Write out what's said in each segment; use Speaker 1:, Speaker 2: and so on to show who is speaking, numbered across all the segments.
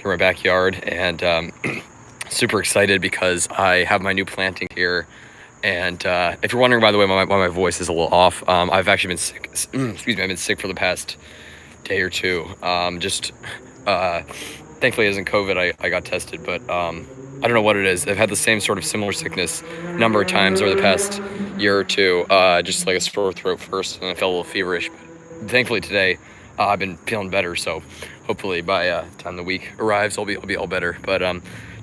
Speaker 1: through my backyard, and super excited because I have my new planting here. And if you're wondering, by the way, why my voice is a little off, I've actually been sick. Excuse me, I've been sick for the past day or two. Thankfully, it isn't COVID. I got tested, but I don't know what it is. I've had the same sort of similar sickness a number of times over the past year or two. Just like a sore throat first, and I felt a little feverish. But thankfully today, I've been feeling better. So hopefully by the time the week arrives, I'll be all better. But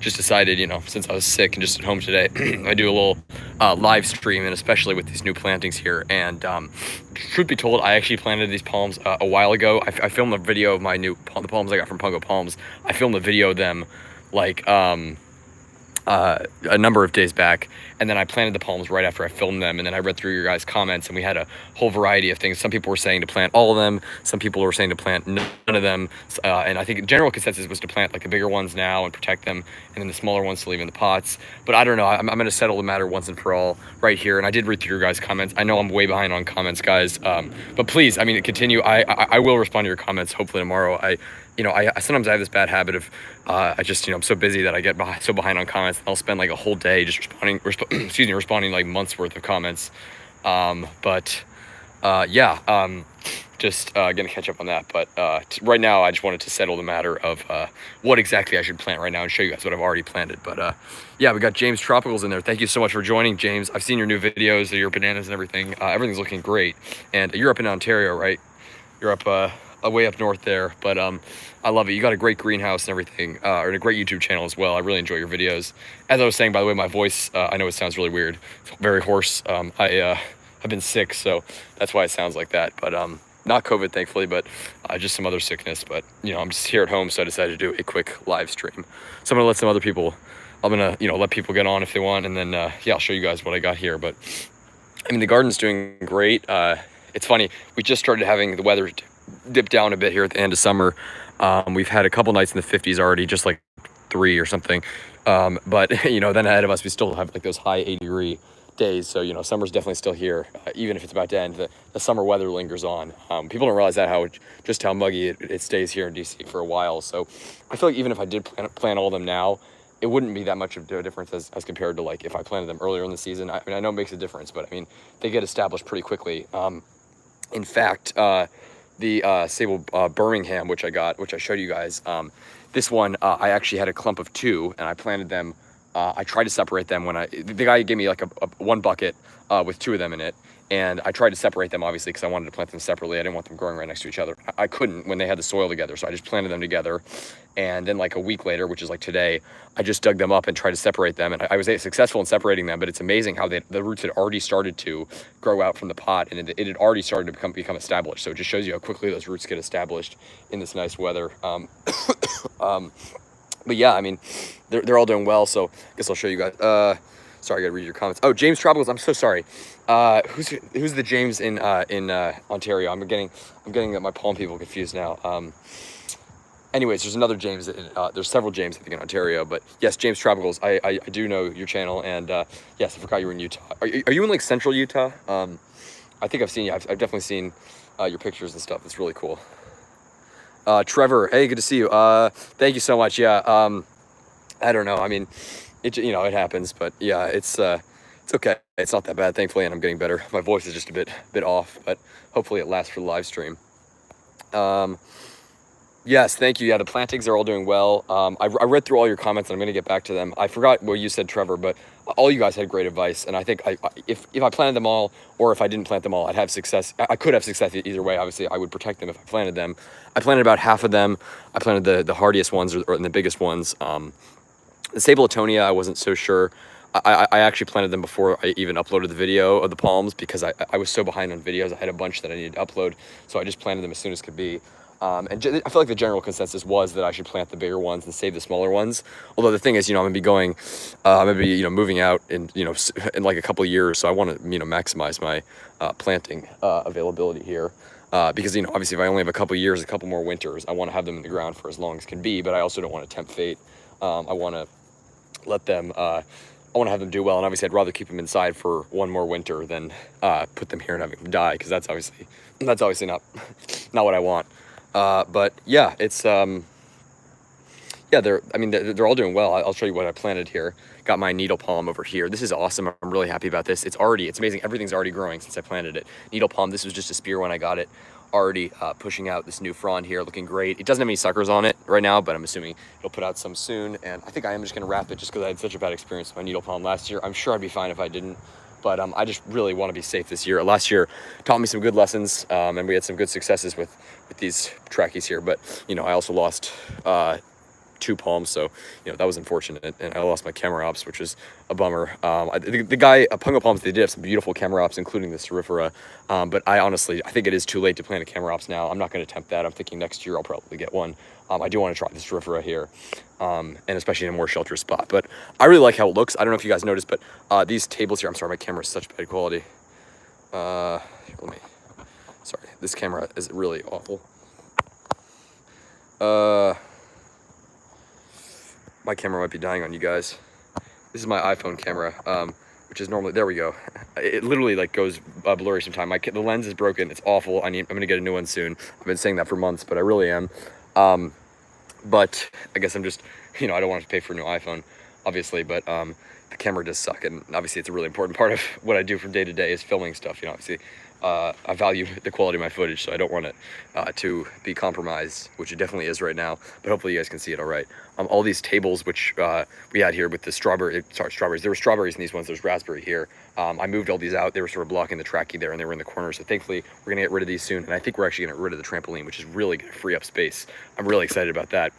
Speaker 1: just decided, since I was sick and just at home today, I do a little live stream, and especially with these new plantings here. And truth be told, I actually planted these palms a while ago. I filmed a video of the palms I got from Pungo Palms. I filmed a video of them like a number of days back, and then I planted the palms right after I filmed them, and then I read through your guys' comments, and we had a whole variety of things. Some people were saying to plant all of them, some people were saying to plant none of them, and I think general consensus was to plant like the bigger ones now and protect them, and then the smaller ones to leave in the pots. But I don't know, I'm going to settle the matter once and for all right here, and I did read through your guys' comments. I know I'm way behind on comments, guys, but please, continue. I will respond to your comments hopefully tomorrow. I sometimes I have this bad habit of I'm so busy that I get so behind on comments. I'll spend like a whole day just responding like months worth of comments. Gonna catch up on that. But right now, I just wanted to settle the matter of what exactly I should plant right now and show you guys what I've already planted. But we got James Tropicals in there. Thank you so much for joining, James. I've seen your new videos of your bananas and everything. Everything's looking great. And you're up in Ontario, right? You're up way up north there, but I love it. You got a great greenhouse and everything, and a great YouTube channel as well. I really enjoy your videos. As I was saying, by the way, my voice, I know it sounds really weird, it's very hoarse. I've been sick, so that's why it sounds like that. But not COVID, thankfully, but just some other sickness. But I'm just here at home, so I decided to do a quick live stream. So I'm gonna let some other people. I'm gonna let people get on if they want, and then I'll show you guys what I got here. But the garden's doing great. It's funny, we just started having the weather dip down a bit here at the end of summer. We've had a couple nights in the 50s already, just like 3 or something. But then ahead of us, we still have like those high 80-degree days. So summer's definitely still here, even if it's about to end. The summer weather lingers on. People don't realize that how muggy it stays here in DC for a while. So I feel like even if I did plant all of them now, it wouldn't be that much of a difference as compared to like if I planted them earlier in the season. I know it makes a difference, but they get established pretty quickly. In fact, the Sable Birmingham, which I showed you guys, this one I actually had a clump of 2, and I planted them. I tried to separate them when the guy gave me like a one bucket with 2 of them in it, and I tried to separate them obviously because I wanted to plant them separately. I didn't want them growing right next to each other. I couldn't when they had the soil together, so I just planted them together. And then like a week later, which is like today, I just dug them up and tried to separate them, and I was successful in separating them. But it's amazing how the roots had already started to grow out from the pot, and it had already started to become established. So it just shows you how quickly those roots get established in this nice weather. But yeah, they're all doing well. So I guess I'll show you guys. Sorry, I gotta read your comments. Oh, James Tropicals, I'm so sorry. Who's the James in Ontario? I'm getting my Palm people confused now. Anyways, there's another James. There's several James, I think, in Ontario. But yes, James Tropicals, I do know your channel. And yes, I forgot you were in Utah. Are you in like central Utah? I think I've seen you. I've definitely seen your pictures and stuff. It's really cool. Trevor, hey, good to see you. Thank you so much. Yeah. I don't know. It happens, but yeah, it's okay. It's not that bad, thankfully, and I'm getting better. My voice is just a bit off, but hopefully it lasts for the live stream. Yes, thank you. Yeah, the plantings are all doing well. I read through all your comments, and I'm going to get back to them. I forgot what you said, Trevor, but all you guys had great advice, and I think if I planted them all, or if I didn't plant them all, I'd have success. I could have success either way. Obviously, I would protect them if I planted them. I planted about half of them. I planted the hardiest ones or the biggest ones. The Sable Atonia, I wasn't so sure. I actually planted them before I even uploaded the video of the palms because I was so behind on videos. I had a bunch that I needed to upload, so I just planted them as soon as could be. And I feel like the general consensus was that I should plant the bigger ones and save the smaller ones. Although the thing is, I'm gonna be moving out in like a couple of years, so I want to maximize my planting availability here. Because obviously if I only have a couple of years, a couple more winters, I want to have them in the ground for as long as can be. But I also don't want to tempt fate. I want to let them. I want to have them do well, and obviously I'd rather keep them inside for one more winter than put them here and have them die, because that's obviously not what I want. But yeah, it's yeah, they're all doing well. I'll show you what I planted here. Got my needle palm over here. This is awesome. I'm really happy about this. It's amazing. Everything's already growing since I planted it. Needle palm, this was just a spear when I got it. Already pushing out this new frond here, looking great. It doesn't have any suckers on it right now, but I'm assuming it'll put out some soon. And I think I am just gonna wrap it just because I had such a bad experience with my needle palm last year. I'm sure I'd be fine if I didn't. But I just really want to be safe this year. Last year taught me some good lessons, and we had some good successes with these trackies here. But you know, I also lost 2 palms, so you know that was unfortunate, and I lost my camera ops, which was a bummer. The guy Pungo Palms, they did have some beautiful camera ops, including the Cerifera, but I think it is too late to plant a camera ops now. I'm not going to attempt that. I'm thinking next year I'll probably get one. I do want to try this Cerifera here, and especially in a more sheltered spot. But I really like how it looks. I don't know if you guys noticed, but these tables here, I'm sorry, my camera is such bad quality. Here, sorry, this camera is really awful. My camera might be dying on you guys. This is my iPhone camera, which is normally, there we go. It literally like goes blurry sometimes. The lens is broken, it's awful. I'm gonna get a new one soon. I've been saying that for months, but I really am. But I guess I'm just, you know, I don't want to pay for a new iPhone, obviously, but the camera does suck. And obviously it's a really important part of what I do from day to day is filming stuff, you know, obviously. I value the quality of my footage, so I don't want it to be compromised, which it definitely is right now, but hopefully you guys can see it all right. All these tables, which we had here with the strawberries, there were strawberries in these ones, there's raspberry here. I moved all these out, they were sort of blocking the trackie there, and they were in the corner, so thankfully we're gonna get rid of these soon, and I think we're actually gonna get rid of the trampoline, which is really gonna free up space. I'm really excited about that.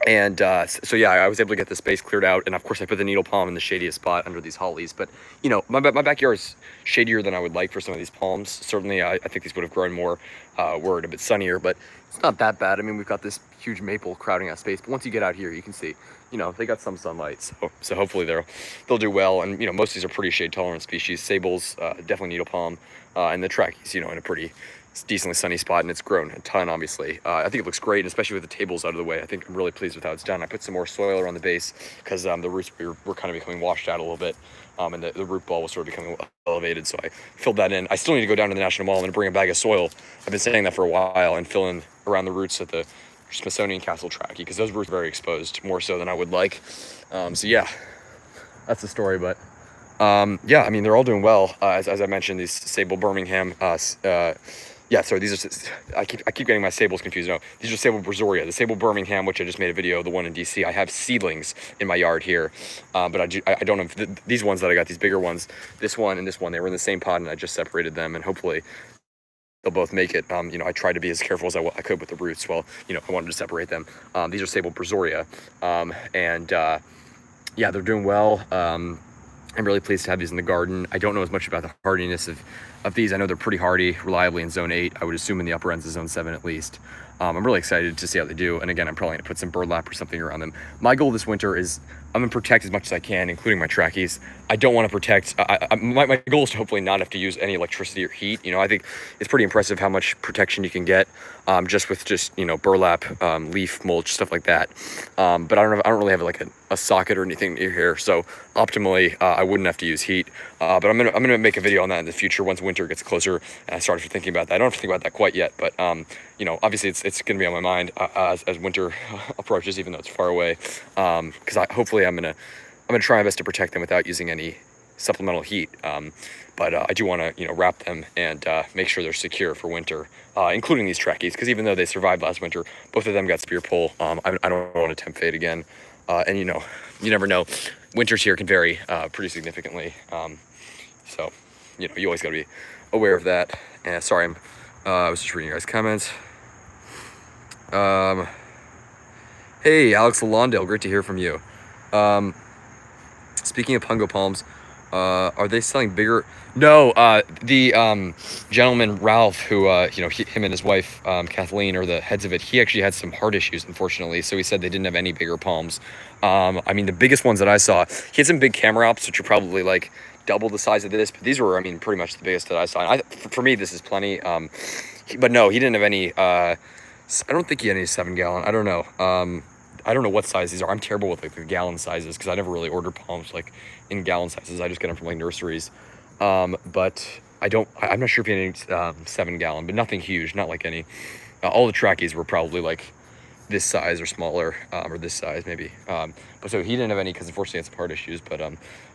Speaker 1: And so yeah, I was able to get the space cleared out, and of course I put the needle palm in the shadiest spot under these hollies. But you know, my backyard is shadier than I would like for some of these palms. Certainly I think these would have grown more were it a bit sunnier, but it's not that bad. I mean, we've got this huge maple crowding out space, but once you get out here, you can see, you know, they got some sunlight, so hopefully they'll do well. And you know, most of these are pretty shade tolerant species. Sables, definitely needle palm, and the trackies, you know, in a pretty decently sunny spot, and it's grown a ton, obviously. I think it looks great, and especially with the tables out of the way. I think I'm really pleased with how it's done. I put some more soil around the base because the roots were kind of becoming washed out a little bit, and the root ball was sort of becoming elevated, so I filled that in. I still need to go down to the National Mall and bring a bag of soil. I've been saying that for a while, and fill in around the roots of the Smithsonian Castle trackie, because those roots are very exposed, more so than I would like. So yeah, that's the story. But yeah, I mean, they're all doing well. As I mentioned, these Sable Birmingham, yeah, sorry, these are, I keep getting my sables confused. No, these are Sable Brazoria. The Sable Birmingham, which I just made a video of, the one in DC. I have seedlings in my yard here, but I don't know if these ones that I got, these bigger ones, this one and this one, they were in the same pot, and I just separated them, and hopefully they'll both make it. You know, I tried to be as careful as I could with the roots. Well, you know, I wanted to separate them. These are Sable Brazoria, and yeah, they're doing well. I'm really pleased to have these in the garden. I don't know as much about the hardiness of these. I know they're pretty hardy, reliably in zone 8. I would assume in the upper ends of zone 7 at least. I'm really excited to see how they do. And again, I'm probably gonna put some burlap or something around them. My goal this winter is I'm gonna protect as much as I can, including my trackies. I don't wanna protect, my goal is to hopefully not have to use any electricity or heat. You know, I think it's pretty impressive how much protection you can get just with you know, burlap, leaf mulch, stuff like that. But I don't really have like a socket or anything near here. So optimally, I wouldn't have to use heat. But I'm gonna make a video on that in the future once winter gets closer, and I started thinking about that. I don't have to think about that quite yet, but you know, obviously it's gonna be on my mind as winter approaches, even though it's far away. Because hopefully I'm gonna try my best to protect them without using any supplemental heat. But I do want to, you know, wrap them and make sure they're secure for winter, including these trackies, because even though they survived last winter, both of them got spear pull. I don't want to tempt fate again. And you know, you never know. Winters here can vary pretty significantly. So, you know, you always got to be aware of that. And sorry, I was just reading your guys' comments. Hey, Alex Lawndale, great to hear from you. Speaking of Pungo Palms, are they selling bigger? No, the gentleman, Ralph, who, you know, him and his wife, Kathleen, are the heads of it. He actually had some heart issues, unfortunately, so he said they didn't have any bigger palms. I mean, the biggest ones that I saw, he had some big camera ops, which are probably like double the size of this, but these were, I mean, pretty much the biggest that I saw. And for me, this is plenty. But no, he didn't have any, I don't think he had any 7-gallon. I don't know. I don't know what size these are. I'm terrible with like the gallon sizes because I never really order palms like in gallon sizes. I just get them from like nurseries. But I'm not sure if he had any 7-gallon, but nothing huge, not like any. All the trackies were probably like this size or smaller, or this size maybe. But so he didn't have any because unfortunately it's heart issues, but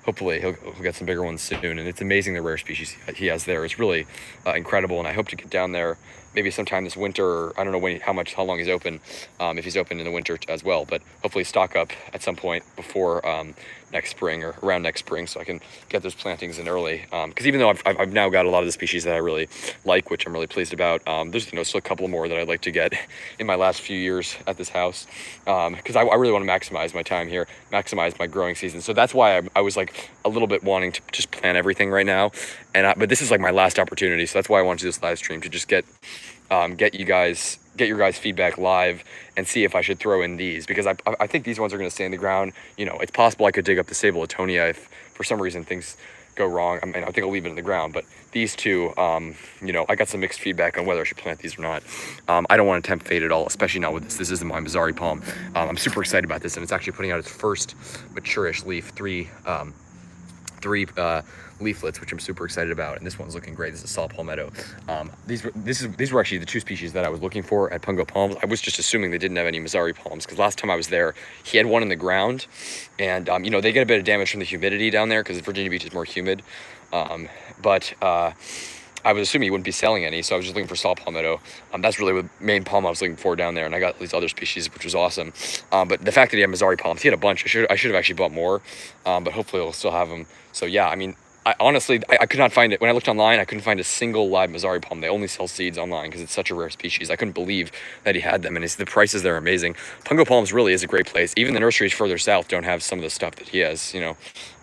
Speaker 1: hopefully he'll get some bigger ones soon. And it's amazing the rare species he has there. It's really incredible, and I hope to get down there maybe sometime this winter, or I don't know how long he's open, if he's open in the winter as well, but hopefully stock up at some point before next spring or around next spring, so I can get those plantings in early. Because even though I've now got a lot of the species that I really like, which I'm really pleased about, there's still a couple more that I'd like to get in my last few years at this house, because I really want to maximize my time here, maximize my growing season. So that's why I was like a little bit wanting to just plant everything right now, but this is like my last opportunity, so that's why I want to do this live stream, to just get your guys' feedback live and see if I should throw in these, because I think these ones are going to stay in the ground. It's possible I could dig up the sable Atonia if for some reason things go wrong. I mean, I think I'll leave it in the ground, but these two, I got some mixed feedback on whether I should plant these or not. I don't want to tempt fate at all, especially not with this. This is my Mule Palm. I'm super excited about this, and it's actually putting out its first mature-ish leaf, three leaflets, which I'm super excited about, and this one's looking great. This is Saw Palmetto. These were actually the two species that I was looking for at Pungo Palms. I was just assuming they didn't have any Mule Palms, because last time I was there, he had one in the ground, and they get a bit of damage from the humidity down there because Virginia Beach is more humid. But I was assuming he wouldn't be selling any, so I was just looking for Saw Palmetto. That's really the main palm I was looking for down there, and I got these other species, which was awesome. But the fact that he had Mule Palms, he had a bunch. I should have actually bought more, but hopefully he'll still have them. So yeah, I mean, honestly, I could not find it. When I looked online, I couldn't find a single live Mule Palm. They only sell seeds online because it's such a rare species. I couldn't believe that he had them, and the prices there are amazing. Pungo Palms really is a great place. Even the nurseries further south don't have some of the stuff that he has,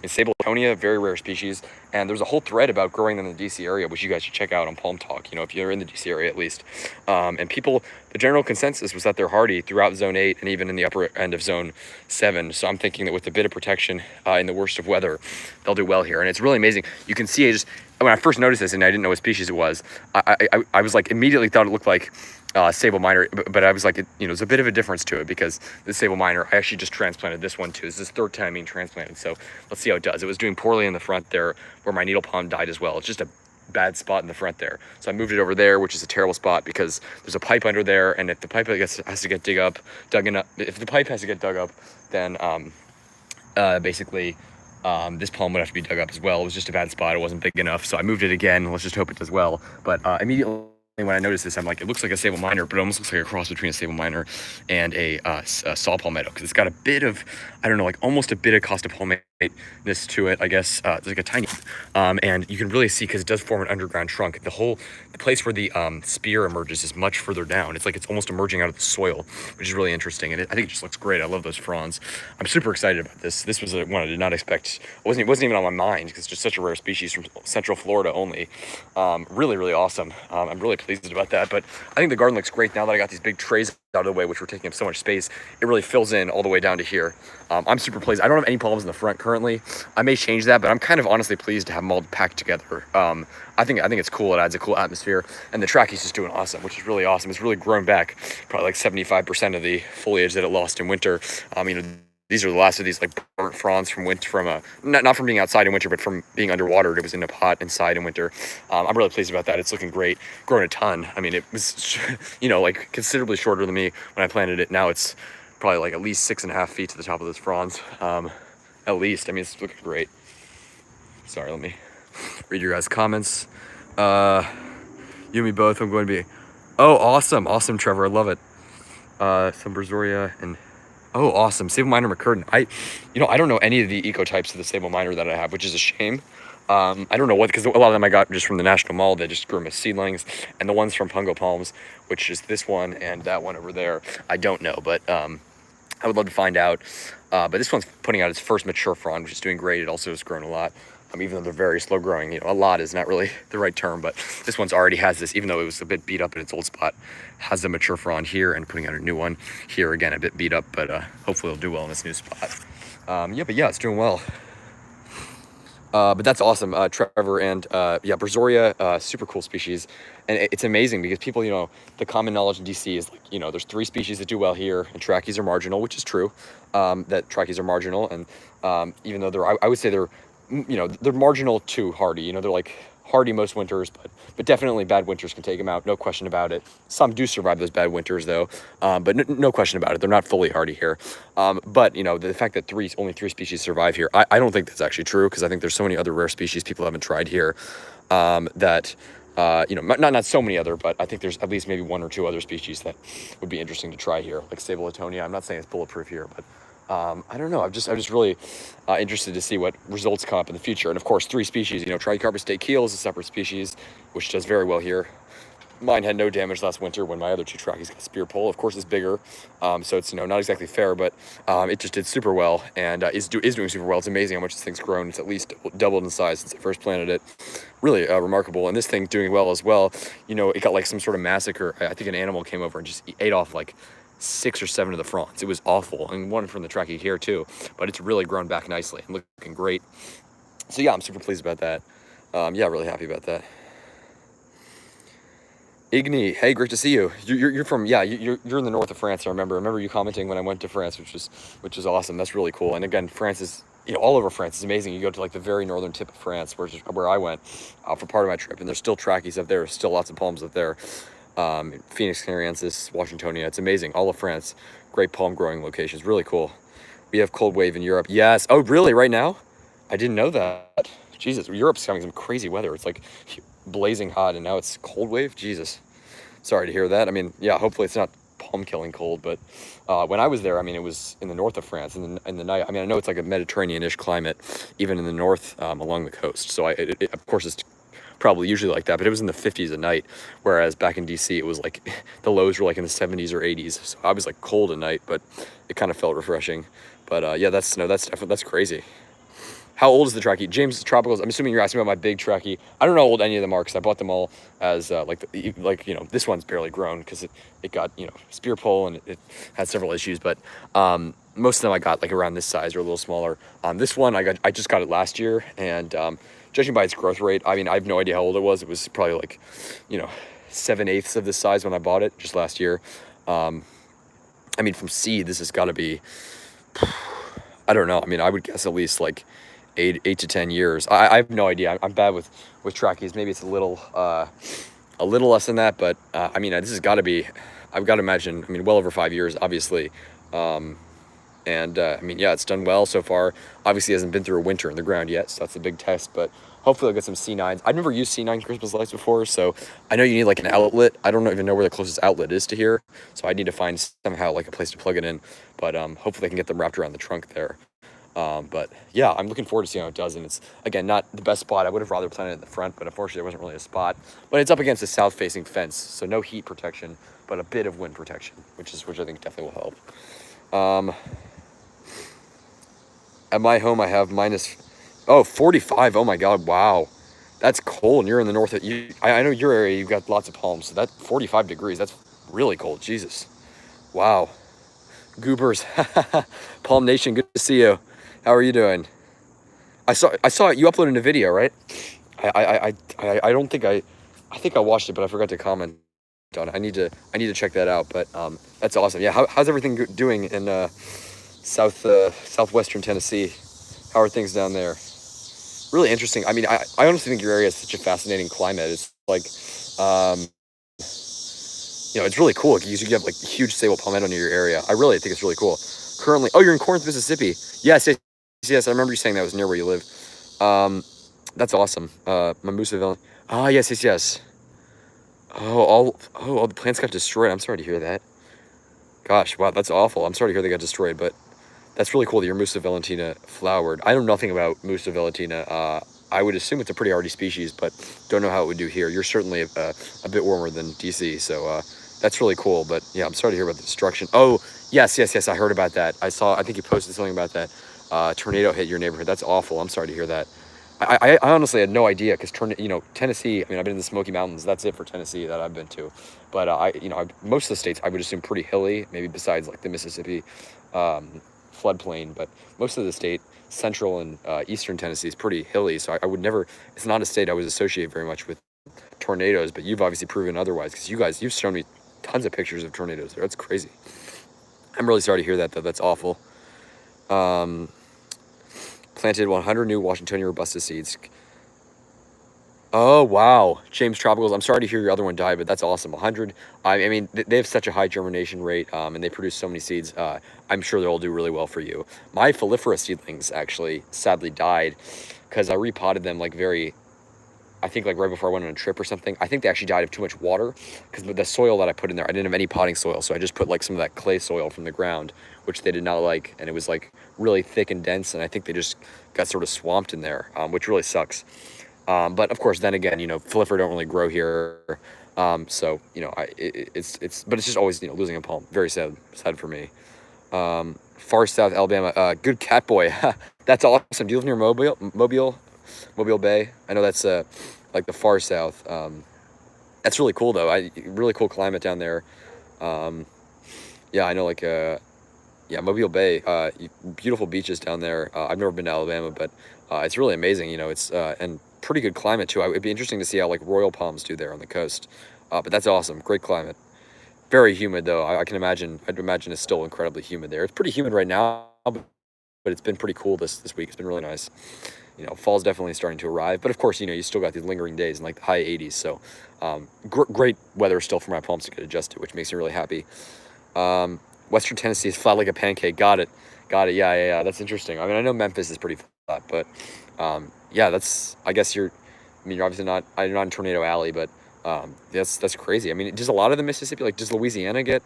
Speaker 1: Sable Atonia, very rare species. And there's a whole thread about growing them in the DC area, which you guys should check out on Palm Talk, if you're in the DC area at least. And the general consensus was that they're hardy throughout Zone 8 and even in the upper end of Zone 7. So I'm thinking that with a bit of protection in the worst of weather, they'll do well here. And it's really amazing. You can see when I first noticed this and I didn't know what species it was, I was like, immediately thought it looked like Sable Minor, but I was like, there's a bit of a difference to it, because the Sable Minor, I actually just transplanted this one too. This is the third time being transplanted, so let's see how it does. It was doing poorly in the front there where my needle palm died as well. It's just a bad spot in the front there, so I moved it over there, which is a terrible spot because there's a pipe under there, and if the pipe has to get dug up, then basically this palm would have to be dug up as well. It was just a bad spot. It wasn't big enough, so I moved it again. Let's just hope it does well. But immediately when I noticed this, I'm like, it looks like a Sable Minor, but it almost looks like a cross between a Sable Minor and a Saw Palmetto, because it's got a bit of, almost a bit of Costa Palmetto-ness to it, I guess. It's like a tiny, and you can really see, because it does form an underground trunk. The place where the spear emerges is much further down. It's like it's almost emerging out of the soil, which is really interesting, and I think it just looks great. I love those fronds. I'm super excited about this. This was one I did not expect. It wasn't even on my mind, because it's just such a rare species from Central Florida only. Really, really awesome. I'm really pleased about that, but I think the garden looks great now that I got these big trays out of the way, which were taking up so much space. It really fills in all the way down to here. I'm super pleased. I don't have any palms in the front currently. I may change that, but I'm kind of honestly pleased to have them all packed together. I think it's cool. It adds a cool atmosphere, and the trachy's just doing awesome, which is really awesome. It's really grown back probably like 75% of the foliage that it lost in winter. These are the last of these like burnt fronds from winter, not from being outside in winter, but from being underwater. It was in a pot inside in winter. I'm really pleased about that. It's looking great, growing a ton. I mean, it was, like considerably shorter than me when I planted it. Now it's probably like at least 6.5 feet to the top of those fronds, at least. I mean, it's looking great. Sorry, let me read your guys' comments. You and me both. I'm going to be. Oh, awesome, Trevor. I love it. Some Brazoria and. Oh, awesome. Sable Minor McCurtain. I don't know any of the ecotypes of the Sable Minor that I have, which is a shame. I don't know what, because a lot of them I got just from the National Mall. They just grew them as seedlings. And the ones from Pungo Palms, which is this one and that one over there, I don't know. But I would love to find out. But this one's putting out its first mature frond, which is doing great. It also has grown a lot. Even though they're very slow growing, a lot is not really the right term, but this one's already has this, even though it was a bit beat up in its old spot, has a mature frond here and putting out a new one here, again, a bit beat up, but hopefully it'll do well in this new spot. It's doing well. But that's awesome, Trevor, and Brazoria, super cool species, and it's amazing because people, the common knowledge in DC is like, there's 3 species that do well here, and trachys are marginal, which is true, that trachys are marginal, and even though I would say they're marginal to hardy, they're like hardy most winters, but definitely bad winters can take them out, no question about it. Some do survive those bad winters though, but no question about it. They're not fully hardy here. But you know, the fact that only three species survive here, I don't think that's actually true, because I think there's so many other rare species people haven't tried here that. You know, not so many other, but I think there's at least maybe one or two other species that would be interesting to try here, like Sableatonia. I'm not saying it's bulletproof here, but I don't know. I'm just really interested to see what results come up in the future. And of course, three species. You know, Tricarpus day keel is a separate species, which does very well here. Mine had no damage last winter when my other two trackies got spear pole. Of course, it's bigger, so it's, you know, not exactly fair, but it just did super well, and is doing super well. It's amazing how much this thing's grown. It's at least doubled in size since I first planted it. Really remarkable. And this thing doing well as well. You know, it got like some sort of massacre. I think an animal came over and just ate off like 6 or 7 of the fronds. It was awful, and one from the trackie here too. But it's really grown back nicely and looking great. So yeah, I'm super pleased about that. Yeah, really happy about that. Igni, hey, great to see you. You're from, yeah, you're in the north of France. I remember you commenting when I went to France, which is awesome. That's really cool. And again, France is, you know, all over France is amazing. You go to like the very northern tip of France, where I went for part of my trip, and there's still trackies up there. There's still lots of palms up there. Phoenix canarensis, Washingtonia. It's amazing. All of France, great palm growing locations. Really cool. We have cold wave in Europe. Yes. Oh, really? Right now? I didn't know that. Jesus, Europe's having some crazy weather. It's like blazing hot, and now it's cold wave. Jesus, sorry to hear that. I mean, yeah, hopefully it's not palm killing cold, but when I was there, I mean, it was in the north of France in the night. I mean, I know it's like a Mediterranean-ish climate, even in the north along the coast. So of course it's probably usually like that, but it was in the 50s at night, whereas back in DC it was like the lows were like in the 70s or 80s. So I was like cold at night, but it kind of felt refreshing. But yeah, that's crazy. How old is the trackie? James Tropicals, I'm assuming you're asking about my big trackie. I don't know how old any of them are, because I bought them all as like you know, this one's barely grown because it got, you know, spear pole, and it had several issues, but most of them I got like around this size or a little smaller. This one I just got it last year, and judging by its growth rate, I mean, I have no idea how old it was. It was probably like, you know, 7/8 of this size when I bought it just last year. I mean, from seed, this has got to be, I don't know. I mean, I would guess at least like 8 to 10 years. I have no idea. I'm bad with trackies. Maybe it's a little less than that, but I mean, this has got to be, I've got to imagine, I mean, well over 5 years, obviously. I mean, yeah, it's done well so far. Obviously, it hasn't been through a winter in the ground yet, so that's a big test, but hopefully I'll get some C9s. I've never used C9 Christmas lights before, so I know you need like an outlet. I don't even know where the closest outlet is to here, so I need to find somehow like a place to plug it in, but hopefully I can get them wrapped around the trunk there. But yeah, I'm looking forward to seeing how it does, and it's, again, not the best spot. I would have rather planted it in the front, but unfortunately there wasn't really a spot. But it's up against a south-facing fence, so no heat protection, but a bit of wind protection, which I think definitely will help. At my home, I have minus 45. Oh my God, wow. That's cold, and you're in the north. I know your area, you've got lots of palms, so that 45 degrees, that's really cold, Jesus. Wow. Goobers, Palm Nation, good to see you. How are you doing? I saw it. You uploaded a video, right? I don't think I think I watched it, but I forgot to comment on it. I need to check that out. But that's awesome. Yeah. How's everything doing in southwestern Tennessee? How are things down there? Really interesting. I mean, I honestly think your area is such a fascinating climate. It's like, you know, it's really cool. You have like huge sable palmetto near your area. I really think it's really cool. Currently, oh, you're in Corinth, Mississippi. Yes. I remember you saying that was near where you live. That's awesome. Mamusa Valley. Ah, yes. Oh, all the plants got destroyed. I'm sorry to hear that. Gosh, wow, that's awful. I'm sorry to hear they got destroyed, but that's really cool that your Musa Valentina flowered. I know nothing about Musa Valentina. I would assume it's a pretty hardy species, but don't know how it would do here. You're certainly a bit warmer than DC, so that's really cool. But yeah, I'm sorry to hear about the destruction. Oh, yes, I heard about that. I think you posted something about that. Tornado hit your neighborhood. That's awful. I'm sorry to hear that. I honestly had no idea, because Tennessee, I mean, I've been in the Smoky Mountains. That's it for Tennessee that I've been to. But most of the states I would assume pretty hilly, maybe besides like the Mississippi floodplain. But most of the state, central and eastern Tennessee, is pretty hilly. So I would never, it's not a state I would associate very much with tornadoes. But you've obviously proven otherwise, because you've shown me tons of pictures of tornadoes there. That's crazy. I'm really sorry to hear that, though. That's awful. Planted 100 new Washingtonia robusta seeds. Oh wow, James Tropicals. I'm sorry to hear your other one died, but that's awesome. 100. I mean, they have such a high germination rate, and they produce so many seeds. I'm sure they'll do really well for you. My Folifera seedlings actually sadly died because I repotted them like very. I think like right before I went on a trip or something. I think they actually died of too much water because the soil that I put in there, I didn't have any potting soil, so I just put like some of that clay soil from the ground, which they did not like, and it was like really thick and dense, and I think they just got sort of swamped in there, which really sucks. But of course, then again, Folifera don't really grow here. So, but it's just always, losing a palm. Very sad for me. Far South Alabama, good cat boy. That's awesome. Do you live near Mobile Bay? I know that's, like the far South. That's really cool though. Really cool climate down there. Yeah, I know like, yeah, Mobile Bay, beautiful beaches down there. I've never been to Alabama, but it's really amazing. It's and pretty good climate too. It'd be interesting to see how like royal palms do there on the coast. But that's awesome, great climate. Very humid though. I can imagine. I'd imagine it's still incredibly humid there. It's pretty humid right now, but it's been pretty cool this week. It's been really nice. Fall's definitely starting to arrive, but of course, you still got these lingering days in like the high 80s. So great weather still for my palms to get adjusted, which makes me really happy. Western Tennessee is flat like a pancake. Got it. Yeah. That's interesting. I mean, I know Memphis is pretty flat, but yeah, I guess you're obviously not. I'm not in Tornado Alley, but that's crazy. I mean, does a lot of the Mississippi, like, does Louisiana get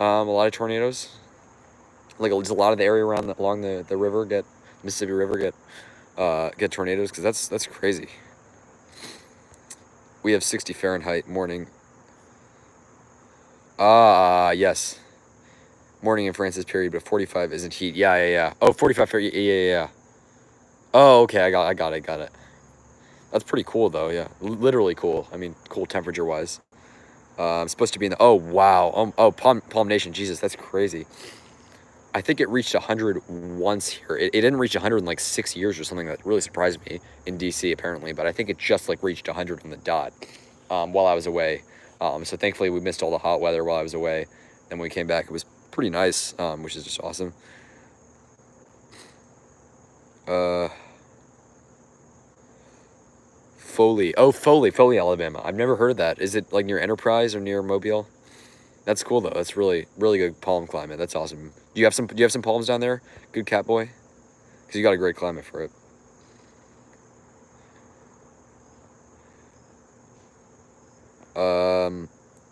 Speaker 1: a lot of tornadoes? Like, does a lot of the area along the river Mississippi River get tornadoes? Because that's crazy. We have 60 Fahrenheit morning. Yes. Morning in Francis period, but 45 isn't heat. Yeah. Oh, 45 Fahrenheit. Yeah. Oh, okay. I got it. That's pretty cool though. Yeah, literally cool. I mean, cool temperature wise. I'm supposed to be in the. Oh wow. Palm Nation. Jesus, that's crazy. I think it reached 100 once here. It didn't reach 100 in like 6 years or something. That really surprised me in DC apparently. But I think it just like reached 100 on the dot while I was away. So thankfully we missed all the hot weather while I was away. Then when we came back, it was pretty nice, which is just awesome. Foley, Alabama. I've never heard of that. Is it like near Enterprise or near Mobile? That's cool though. That's really good palm climate. That's awesome. Do you have some palms down there? Good cat boy, because you got a great climate for it.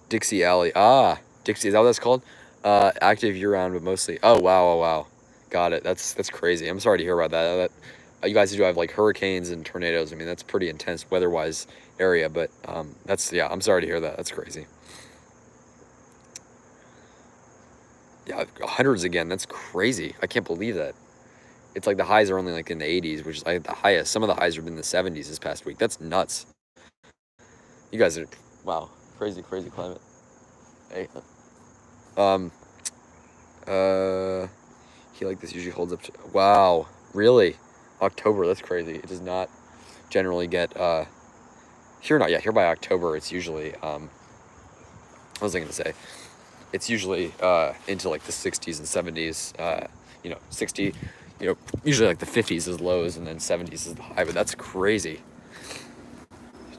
Speaker 1: Dixie Alley. Dixie. Is that what that's called? Active year round, but mostly. Oh wow. Got it. That's crazy. I'm sorry to hear about that. You guys do have like hurricanes and tornadoes. I mean, that's pretty intense weather-wise area. But yeah. I'm sorry to hear that. That's crazy. Yeah, hundreds again. That's crazy. I can't believe that. It's like the highs are only like in the 80s, which is like the highest. Some of the highs are in the 70s this past week. That's nuts. You guys are, wow, crazy climate. Hey, he like this usually holds up to, wow, really? October, that's crazy. It does not generally get, here by October, it's usually, what was I going to say? It's usually into like the 60s and 70s, 60, usually like the 50s is lows and then 70s is the high, but that's crazy.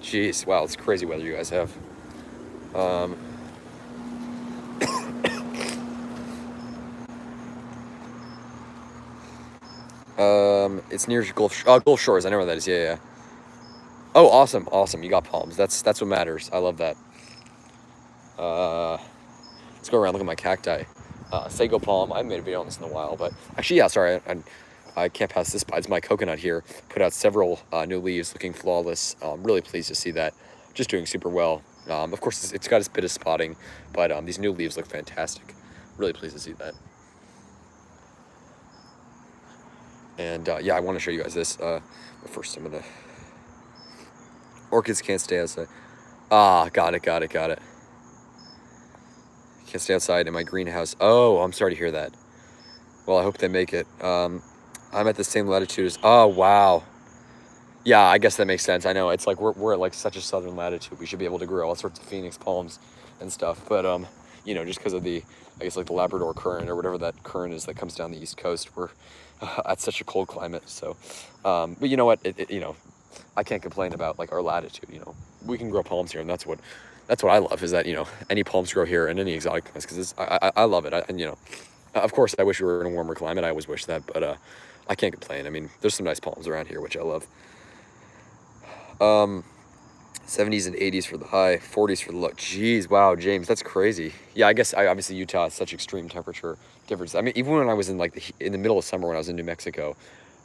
Speaker 1: Jeez, wow, it's crazy weather you guys have. It's near Gulf Shores. I know where that is. Yeah. Oh, awesome. You got palms. That's what matters. I love that. Let's go around, look at my cacti. Sago palm. I haven't made a video on this in a while, but actually, yeah, sorry, I can't pass this by. It's my coconut here. Put out several new leaves, looking flawless. Really pleased to see that. Just doing super well. Of course, it's got a bit of spotting, but these new leaves look fantastic. Really pleased to see that. And yeah, I want to show you guys this. But first, I'm gonna. Orchids can't stay outside. Got it. Can't stay outside in my greenhouse. Oh, I'm sorry to hear that. Well, I hope they make it. I'm at the same latitude as. Oh, wow. Yeah, I guess that makes sense. I know it's like we're at like such a southern latitude. We should be able to grow all sorts of Phoenix palms and stuff. But just because of the, I guess like the Labrador current or whatever that current is that comes down the East Coast, we're at such a cold climate. So, but you know what? I can't complain about like our latitude. You know, we can grow palms here, and that's what I love, is that, you know, any palms grow here in any exotic plants, because I love it. And, you know, of course I wish we were in a warmer climate. I always wish that, but I can't complain. I mean, there's some nice palms around here, which I love. 70s and 80s for the high, 40s for the low. Jeez, wow, James, that's crazy. Yeah, I guess obviously Utah has such extreme temperature difference. I mean, even when I was in like in the middle of summer when I was in New Mexico,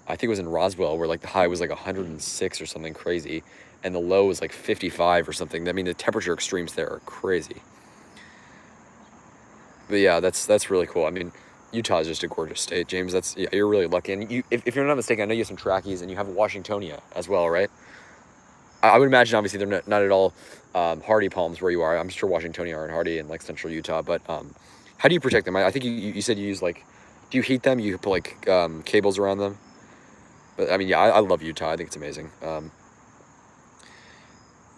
Speaker 1: I think it was in Roswell, where like the high was like 106 or something crazy, and the low was like 55 or something. I mean, the temperature extremes there are crazy. But yeah, that's really cool. I mean, Utah is just a gorgeous state, James. Yeah, you're really lucky. And if you're not mistaken, I know you have some trackies, and you have Washingtonia as well, right? I would imagine, obviously, they're not at all hardy palms where you are. I'm sure Washingtonia aren't hardy in like central Utah, but how do you protect them? I think you said you use like, do you heat them? You put like cables around them? But I mean, yeah, I love Utah. I think it's amazing.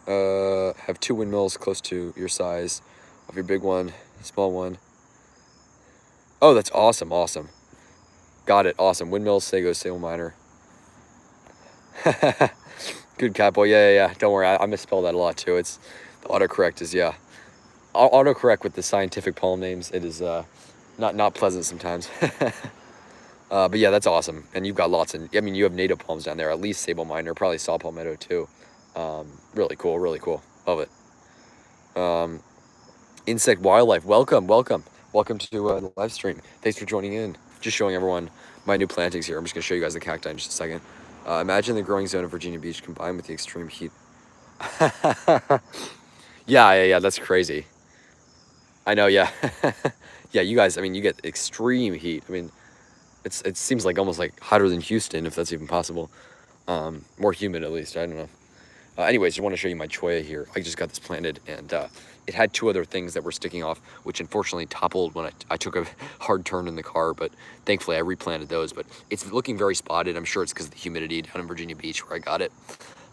Speaker 1: Have 2 windmills close to your size of your big one, small one. Oh, that's awesome, awesome. Got it, awesome. Windmills, Sago, Sable Minor. Good cat boy. Yeah. Don't worry, I misspell that a lot too. It's the autocorrect is, yeah. Autocorrect with the scientific palm names. It is not pleasant sometimes. But yeah, that's awesome. And you've got lots of, I mean, you have native palms down there, at least Sable Minor, probably saw Palmetto too. Really cool, really cool. Love it. Insect wildlife, welcome to the live stream. Thanks for joining in. Just showing everyone my new plantings here. I'm just gonna show you guys the cacti in just a second. Imagine the growing zone of Virginia Beach combined with the extreme heat. Yeah, that's crazy. I know, yeah. Yeah, you guys, I mean, you get extreme heat. I mean, it seems like almost like hotter than Houston, if that's even possible. More humid, at least, I don't know. Anyways, I want to show you my cholla here. I just got this planted, and it had 2 other things that were sticking off, which unfortunately toppled when I took a hard turn in the car, but thankfully I replanted those. But it's looking very spotted. I'm sure it's because of the humidity down in Virginia Beach where I got it.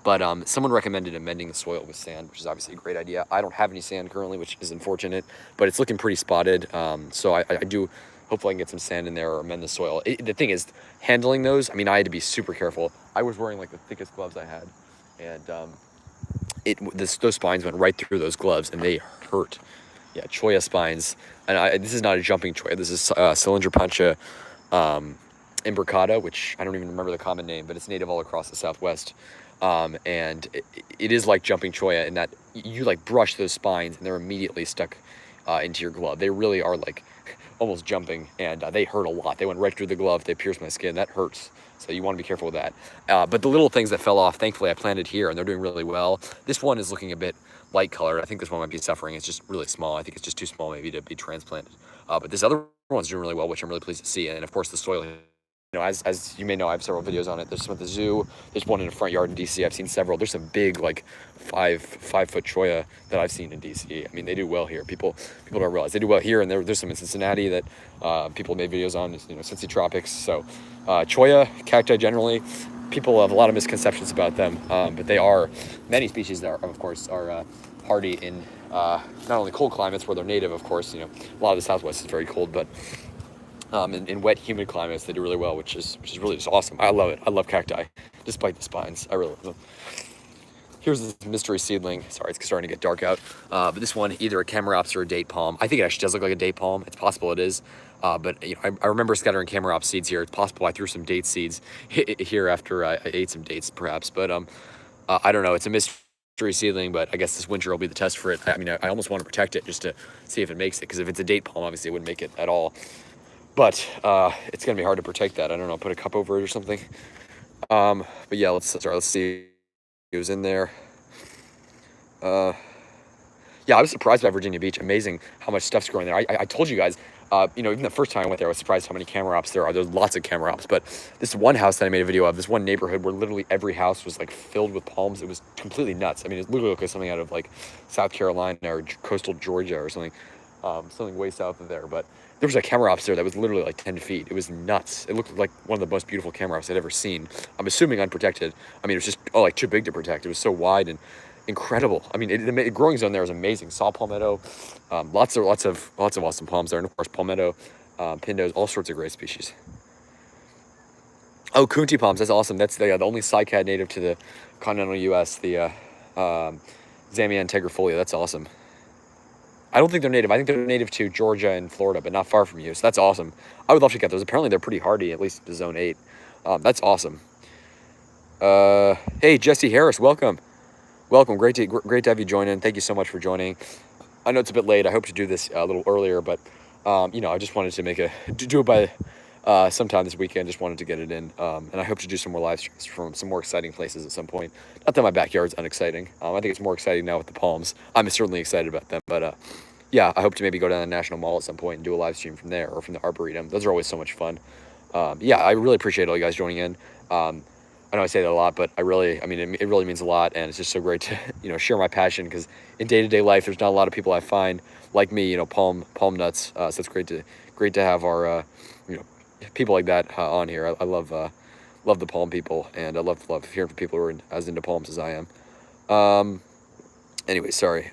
Speaker 1: But someone recommended amending the soil with sand, which is obviously a great idea. I don't have any sand currently, which is unfortunate, but it's looking pretty spotted. So I do, hopefully I can get some sand in there or amend the soil. The thing is, handling those, I mean, I had to be super careful. I was wearing like the thickest gloves I had, and those spines went right through those gloves, and they hurt. Yeah, cholla spines. And this is not a jumping cholla. This is Cylindropontia imbricata, which I don't even remember the common name, but it's native all across the Southwest. And it is like jumping cholla in that you like brush those spines, and they're immediately stuck into your glove. They really are like almost jumping, and they hurt a lot. They went right through the glove. They pierced my skin. That hurts. So you want to be careful with that. But the little things that fell off, thankfully I planted here, and they're doing really well. This one is looking a bit light colored. I think this one might be suffering. It's just really small. I think it's just too small maybe to be transplanted. But this other one's doing really well, which I'm really pleased to see. And of course the soil, you know, as you may know, I have several videos on it. There's some at the zoo. There's one in the front yard in DC. I've seen several. There's some big, like 5-foot cholla that I've seen in DC. I mean, they do well here. People don't realize they do well here, and there's some in Cincinnati that people made videos on. You know, Cincy Tropics. So cholla cacti generally, people have a lot of misconceptions about them, but they are many species that are, of course, are hardy in not only cold climates where they're native. Of course, you know, a lot of the Southwest is very cold, but in wet, humid climates, they do really well, which is really just awesome. I love it. I love cacti, despite the spines. I really love them. Here's this mystery seedling. Sorry, it's starting to get dark out. But this one, either a Camerops or a date palm. I think it actually does look like a date palm. It's possible it is. But you know, I remember scattering Camerops seeds here. It's possible I threw some date seeds here after I ate some dates, perhaps. But I don't know. It's a mystery seedling, but I guess this winter will be the test for it. I mean, I almost want to protect it just to see if it makes it, because if it's a date palm, obviously it wouldn't make it at all. But it's gonna be hard to protect that. I don't know, put a cup over it or something. But yeah, let's see. It was in there. Yeah, I was surprised by Virginia Beach. Amazing how much stuff's growing there. I told you guys, you know, even the first time I went there, I was surprised how many Camerops there are. There's lots of Camerops, but this one house that I made a video of, this one neighborhood where literally every house was like filled with palms. It was completely nuts. I mean, it literally looked like something out of like South Carolina or coastal Georgia or something, something way south of there. But there was a Camerops there that was literally like 10 feet. It was nuts. It looked like one of the most beautiful Camerops I'd ever seen. I'm assuming unprotected. I mean, it was just, like too big to protect. It was so wide and incredible. I mean, the growing zone there is amazing. Saw Palmetto, lots of awesome palms there, and of course Palmetto, Pindos, all sorts of great species. Oh, Kunti palms. That's awesome. That's the only cycad native to the continental U.S. The Zamia integrifolia. That's awesome. I don't think they're native. I think they're native to Georgia and Florida, but not far from you. So that's awesome. I would love to get those. Apparently, they're pretty hardy, at least to zone 8. That's awesome. Hey, Jesse Harris, welcome. Welcome. Great to have you join in. Thank you so much for joining. I know it's a bit late. I hope to do this a little earlier, but I just wanted to do it by sometime this weekend. Just wanted to get it in, and I hope to do some more live streams from some more exciting places at some point. Not that my backyard's unexciting. I think it's more exciting now with the palms. I'm certainly excited about them, but yeah, I hope to maybe go down to the National Mall at some point and do a live stream from there or from the Arboretum. Those are always so much fun. Yeah, I really appreciate all you guys joining in. I know I say that a lot, but it really means a lot, and it's just so great to share my passion, because in day-to-day life, there's not a lot of people I find like me, palm nuts. So it's great to have our people like that on here. I love the palm people, and I love hearing from people who are as into palms as I am. Anyway, sorry.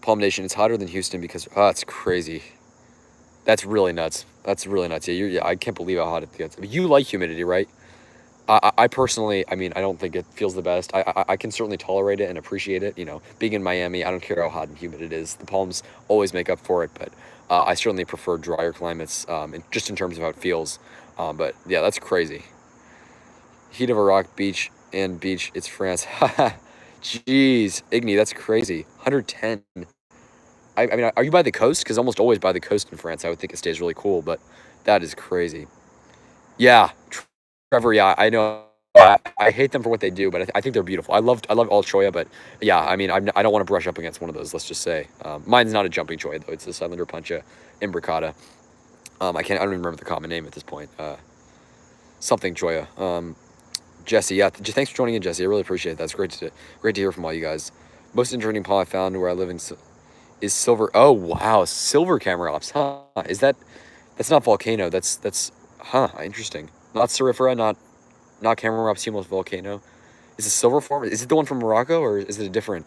Speaker 1: Palm Nation, it's hotter than Houston because it's crazy. That's really nuts. Yeah, I can't believe how hot it gets. I mean, you like humidity, right? I personally, I don't think it feels the best. I can certainly tolerate it and appreciate it. Being in Miami, I don't care how hot and humid it is. The palms always make up for it, but I certainly prefer drier climates, just in terms of how it feels. But yeah, that's crazy. Heat of a rock, beach, it's France. Jeez, Igni, that's crazy. 110. Are you by the coast? Because almost always by the coast in France, I would think it stays really cool, but that is crazy. Yeah, Trevor, yeah, I know. I hate them for what they do, but I think they're beautiful. I love all cholla, but yeah, I don't want to brush up against one of those. Let's just say mine's not a jumping cholla though. It's the Cylinder Puncha imbricata. I don't even remember the common name at this point. Something cholla. Jesse, yeah, thanks for joining in, Jesse. I really appreciate it. That's great to hear from all you guys. Most interesting palm I found where I live is silver. Oh wow, silver Camarops, huh? That's not volcano. That's interesting. Not Cerifera, not Camarops humus volcano. Is it silver form? Is it the one from Morocco, or is it a different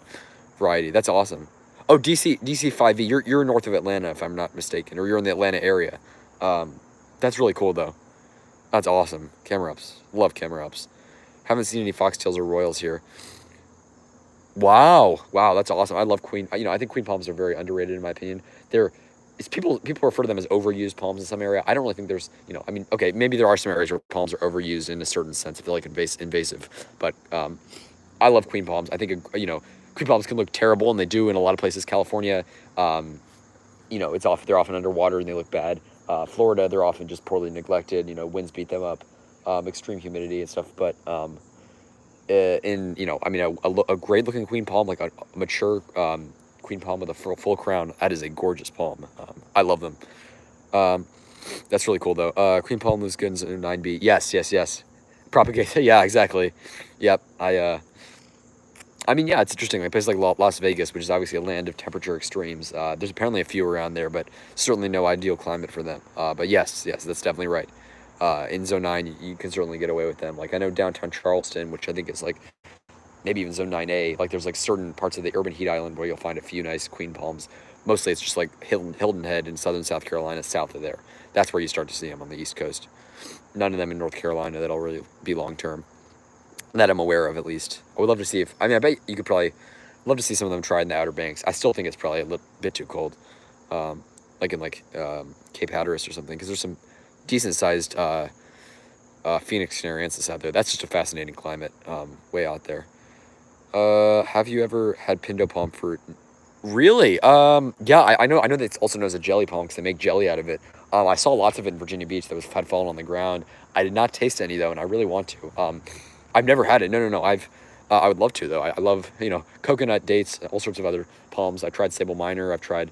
Speaker 1: variety? That's awesome. Oh, DC 5V. You're north of Atlanta, if I'm not mistaken, or you're in the Atlanta area. That's really cool though. That's awesome. Camarops. Love Camarops. Haven't seen any foxtails or royals here. Wow, that's awesome. I love queen. I think queen palms are very underrated in my opinion. People refer to them as overused palms in some area. I don't really think there's, okay, maybe there are some areas where palms are overused in a certain sense if they're like invasive. But I love queen palms. I think queen palms can look terrible, and they do in a lot of places. California, they're often underwater and they look bad. Florida, they're often just poorly neglected. Winds beat them up, extreme humidity and stuff. But a great looking queen palm, like a mature queen palm with a full crown, that is a gorgeous palm. I love them. That's really cool though. Queen palm looks good in 9B. Yes. Propagate. Yeah, exactly. Yep. Yeah, it's interesting. Like places like Las Vegas, which is obviously a land of temperature extremes. There's apparently a few around there, but certainly no ideal climate for them. But yes, that's definitely right. In Zone 9, you can certainly get away with them. Like I know downtown Charleston, which I think is like maybe even Zone 9A, like there's like certain parts of the urban heat island where you'll find a few nice queen palms. Mostly it's just like Hilton Head in southern South Carolina, south of there. That's where you start to see them on the East Coast. None of them in North Carolina that'll really be long-term. That I'm aware of, at least. I would love to see I bet you could probably love to see some of them tried in the Outer Banks. I still think it's probably a little bit too cold. Like in Cape Hatteras or something, because there's some decent-sized Phoenix Canarensis out there. That's just a fascinating climate, way out there. Have you ever had Pindo palm fruit? Really? Yeah, I know that it's also known as a jelly palm because they make jelly out of it. I saw lots of it in Virginia Beach that had fallen on the ground. I did not taste any though, and I really want to. I've never had it. No. I would love to though. I love coconut, dates, all sorts of other palms. I've tried sable minor. I've tried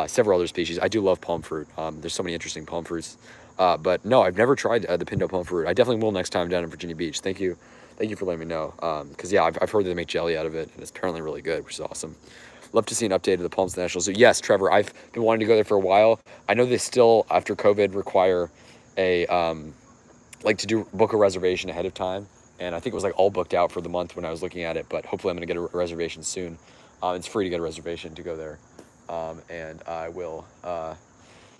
Speaker 1: several other species. I do love palm fruit. There's so many interesting palm fruits. But no, I've never tried the Pindo palm fruit. I definitely will next time down in Virginia Beach. Thank you for letting me know. Because yeah, I've heard that they make jelly out of it, and it's apparently really good, which is awesome. Love to see an update of the Palms National Zoo. Yes, Trevor, I've been wanting to go there for a while. I know they still, after COVID, require a to book a reservation ahead of time, and I think it was like all booked out for the month when I was looking at it. But hopefully, I'm going to get a reservation soon. It's free to get a reservation to go there, and I will. I'm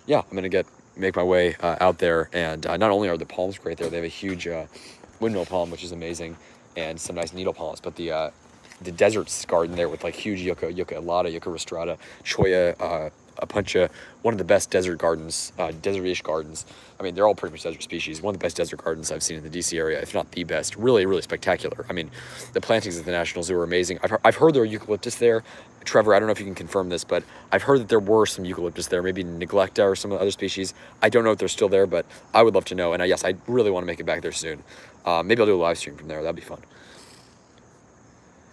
Speaker 1: going to get make my way out there, and not only are the palms great there, they have a huge windmill palm, which is amazing, and some nice needle palms. But the desert's garden there with like huge yucca alata, yucca rostrata, cholla, apuncha, one of the best desert gardens, desert-ish gardens. I mean, they're all pretty much desert species. One of the best desert gardens I've seen in the DC area, if not the best. Really, really spectacular. I mean, the plantings at the National Zoo are amazing. I've heard there are eucalyptus there. Trevor, I don't know if you can confirm this, but I've heard that there were some eucalyptus there, maybe neglecta or some of the other species. I don't know if they're still there, but I would love to know. And yes, I really want to make it back there soon. Maybe I'll do a live stream from there. That'd be fun.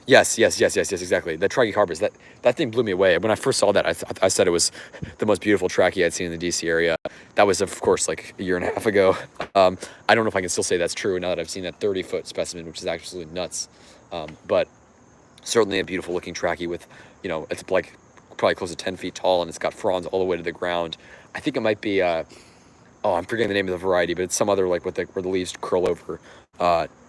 Speaker 1: Yes, exactly. That Trachycarpus, that thing blew me away. When I first saw that, I said it was the most beautiful trachea I'd seen in the DC area. That was, of course, like a year and a half ago. I don't know if I can still say that's true now that I've seen that 30-foot specimen, which is absolutely nuts. But certainly a beautiful looking trachea with, you know, it's like probably close to 10 feet tall, and it's got fronds all the way to the ground. I think it might be, oh, I'm forgetting the name of the variety, but it's some other, like, where the leaves curl over.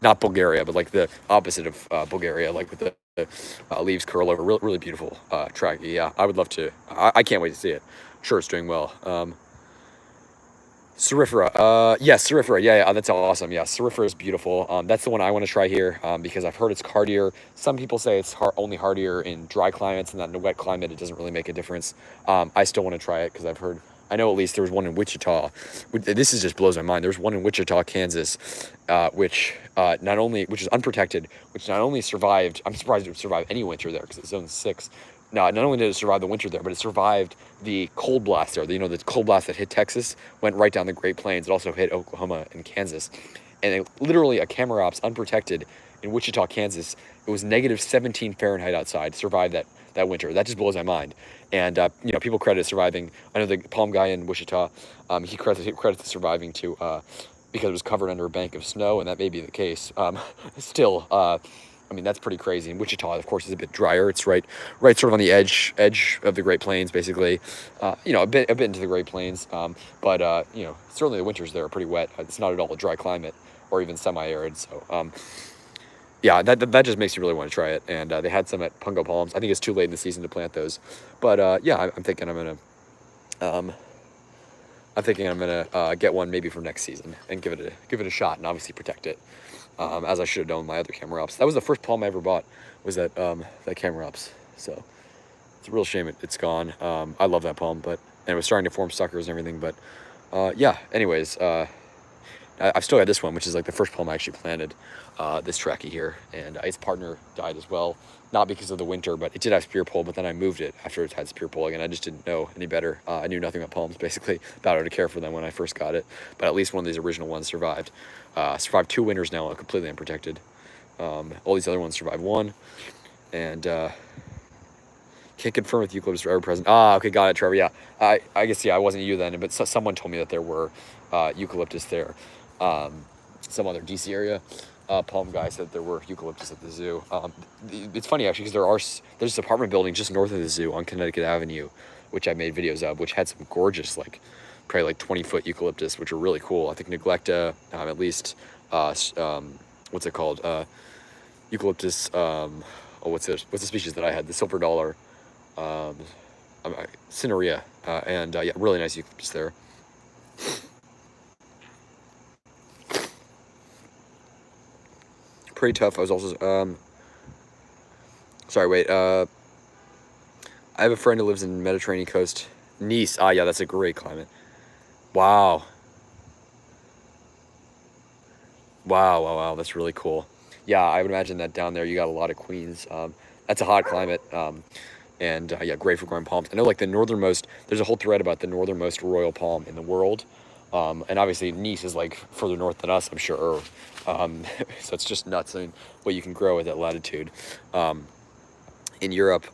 Speaker 1: Not Bulgaria, but like the opposite of Bulgaria, like with the leaves curl over. Really beautiful trachea. Yeah, I would love to. I can't wait to see it. I'm sure it's doing well. Cerifera. Yes, Cerifera. Yeah, that's awesome. Yeah, Cerifera is beautiful. That's the one I want to try here because I've heard it's hardier. Some people say it's only hardier in dry climates, and that in a wet climate it doesn't really make a difference. I still want to try it because I've heard. I know at least there was one in Wichita. This just blows my mind. There's one in Wichita, Kansas, which is unprotected, which not only survived. I'm surprised it would survive any winter there because it's zone 6. Not only did it survive the winter there, but it survived the cold blast there. You know, the cold blast that hit Texas went right down the Great Plains. It also hit Oklahoma and Kansas, and literally a Camerops unprotected in Wichita, Kansas. It was negative 17 Fahrenheit outside. Survived that winter. That just blows my mind. And you know, people credit surviving. I know the palm guy in Wichita, he credits surviving to because it was covered under a bank of snow, and that may be the case. Still, I mean, that's pretty crazy. And Wichita, of course, is a bit drier. It's right sort of on the edge of the Great Plains, basically. You know, a bit into the Great Plains. But you know, certainly the winters there are pretty wet. It's not at all a dry climate or even semi-arid. So yeah, that just makes you really want to try it. And they had some at Pungo Palms. I think it's too late in the season to plant those, but yeah, I'm thinking I'm gonna get one maybe for next season and give it a shot, and obviously protect it, as I should have done with my other Camerops. That was the first palm I ever bought, was that Camerops. So it's a real shame it's gone. I love that palm, and it was starting to form suckers and everything. But yeah, anyways, I've still got this one, which is like the first palm I actually planted, this trachea here, and its partner died as well, not because of the winter, but it did have spear pole, but then I moved it after it had spear pole again. I just didn't know any better. I knew nothing about palms, basically, about how to care for them when I first got it, but at least one of these original ones survived. Survived 2 winters now, completely unprotected. All these other ones survived 1, and can't confirm if eucalyptus are ever present. Okay, got it, Trevor. Yeah, I guess, yeah, I wasn't you then, but someone told me that there were eucalyptus there. Some other DC area palm guy said there were eucalyptus at the zoo. It's funny actually because there's this apartment building just north of the zoo on Connecticut Avenue, which I made videos of, which had some gorgeous, like probably like 20-foot eucalyptus, which are really cool. I think neglecta, at least what's it called? Eucalyptus. What's the species that I had? The silver dollar. Cinerea, and yeah, really nice eucalyptus there. Pretty tough. I was also sorry, wait, I have a friend who lives in the Mediterranean coast. Nice. Yeah, that's a great climate. Wow, that's really cool. Yeah, I would imagine that down there you got a lot of queens. That's a hot climate, and yeah, great for growing palms. I know, like, there's a whole thread about the northernmost royal palm in the world. And obviously Nice is like further north than us, I'm sure. So it's just nuts, I mean, what you can grow at that latitude in Europe.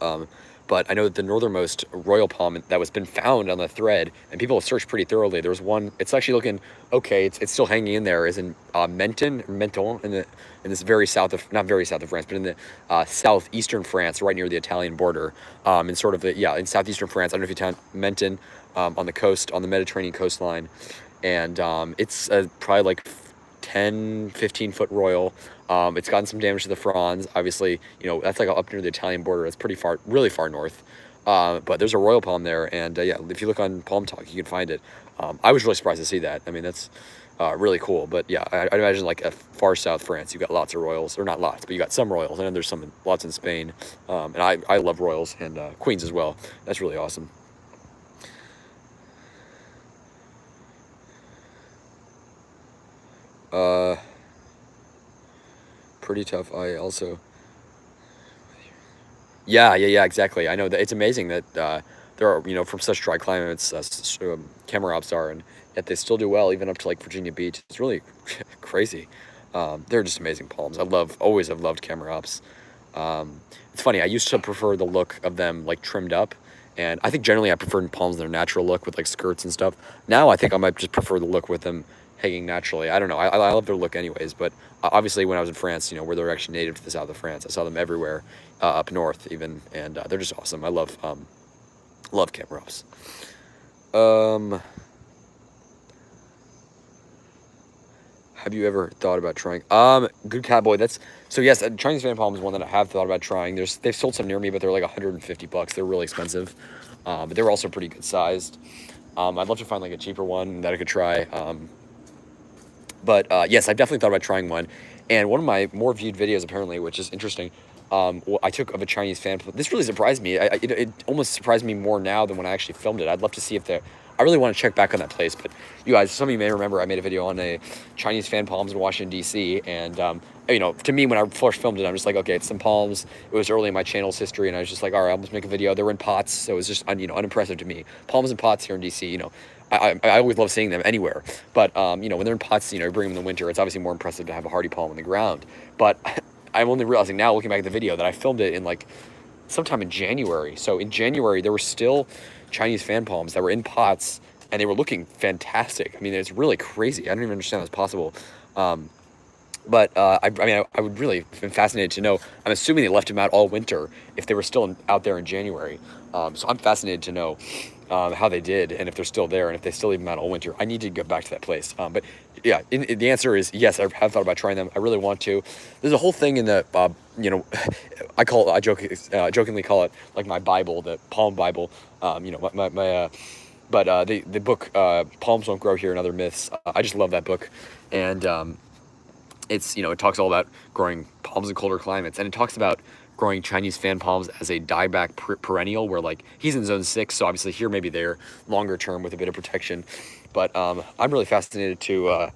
Speaker 1: But I know that the northernmost royal palm that was been found on the thread, and people have searched pretty thoroughly. There was one. It's actually looking okay. It's still hanging in there. Is in Menton, in this very south of, not very south of France, but in the southeastern France, right near the Italian border. In sort of in southeastern France. I don't know if you count Menton, on the coast, on the Mediterranean coastline, and it's probably like 10-15 foot royal. It's gotten some damage to the fronds. Obviously, you know, that's like up near the Italian border. It's pretty far, really far north. But there's a royal palm there, and yeah, if you look on Palm Talk, you can find it. I was really surprised to see that. I mean, that's really cool. But yeah, I'd imagine like far south France, you got lots of royals, or not lots, but you got some royals, and then there's lots in Spain. And I love royals and queens as well. That's really awesome. Pretty tough. I also. Yeah, exactly. I know that it's amazing that there are, from such dry climates, Camerops are, and yet they still do well, even up to like Virginia Beach. It's really crazy. They're just amazing palms. Always have loved Camerops. It's funny, I used to prefer the look of them like trimmed up, and I think generally I preferred palms their natural look with like skirts and stuff. Now I think I might just prefer the look with them hanging naturally. I don't know. I love their look anyways, but obviously when I was in France, where they're actually native to the south of France, I saw them everywhere, up north even, and they're just awesome. I love Camerops. Have you ever thought about trying? Good cowboy. So yes, Chinese fan palm is one that I have thought about trying. They've sold some near me, but they're like $150. They're really expensive, but they were also pretty good sized. I'd love to find like a cheaper one that I could try. But yes, I've definitely thought about trying one. And one of my more viewed videos, apparently, which is interesting, I took of a Chinese fan. This really surprised me. It almost surprised me more now than when I actually filmed it. I'd love to see if I really want to check back on that place. But you guys, some of you may remember I made a video on a Chinese fan palms in Washington, D.C. And, to me, when I first filmed it, I'm just like, okay, it's some palms. It was early in my channel's history, and I was just like, all right, I'll just make a video. They were in pots, so it was just, unimpressive to me. Palms and pots here in D.C., I always love seeing them anywhere. But, when they're in pots, you bring them in the winter, it's obviously more impressive to have a hardy palm on the ground. But I'm only realizing now, looking back at the video, that I filmed it in like sometime in January. So in January, there were still Chinese fan palms that were in pots, and they were looking fantastic. I mean, it's really crazy. I don't even understand how it's possible. But I would really been fascinated to know. I'm assuming they left them out all winter if they were still out there in January. So I'm fascinated to know how they did, and if they're still there, and if they still leave them out all winter. I need to go back to that place. But yeah, the answer is yes. I have thought about trying them. I really want to. There's a whole thing in the I jokingly call it like my Bible, the Palm Bible. But the book Palms Won't Grow Here and Other Myths. I just love that book, and it's it talks all about growing palms in colder climates, and it talks about growing Chinese fan palms as a dieback perennial, where like he's in zone 6, so obviously here maybe they're longer term with a bit of protection. But I'm really fascinated to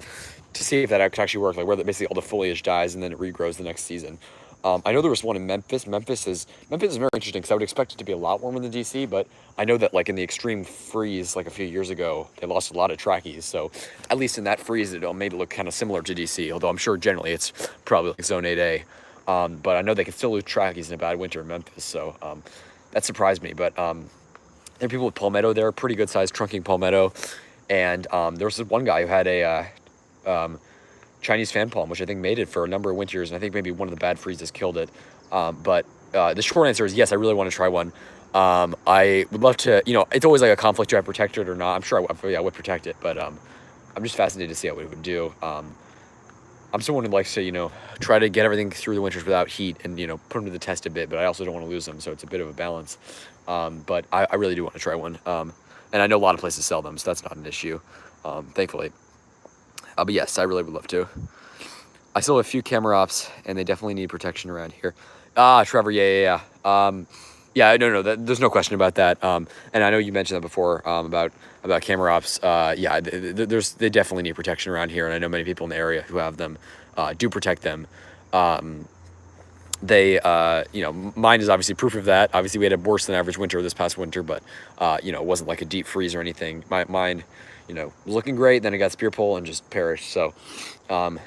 Speaker 1: see if that could actually work, like where basically all the foliage dies and then it regrows the next season. I know there was one in Memphis. Memphis is very interesting because I would expect it to be a lot warmer than DC, but I know that like in the extreme freeze like a few years ago, they lost a lot of trackies. So at least in that freeze, it made it look kind of similar to DC, although I'm sure generally it's probably like zone 8A. But I know they can still lose trackies in a bad winter in Memphis, so that surprised me. But there are people with palmetto there, pretty good sized trunking palmetto, and there was this one guy who had a Chinese fan palm, which I think made it for a number of winters, and I think maybe one of the bad freezes killed it. But the short answer is yes, I really want to try one. I would love to, it's always like a conflict, do I protect it or not? I'm sure I would protect it, but I'm just fascinated to see how it would do. I'm someone who likes to, try to get everything through the winters without heat and, put them to the test a bit, but I also don't want to lose them, so it's a bit of a balance. But I really do want to try one. And I know a lot of places sell them, so that's not an issue, thankfully. But yes, I really would love to. I still have a few Camerops, and they definitely need protection around here. Trevor, yeah. No, there's no question about that. And I know you mentioned that before about Camerops. They definitely need protection around here, and I know many people in the area who have them do protect them. Mine is obviously proof of that. Obviously, we had a worse than average winter this past winter, but it wasn't like a deep freeze or anything. Mine, was looking great. Then it got spear pole and just perished. So, they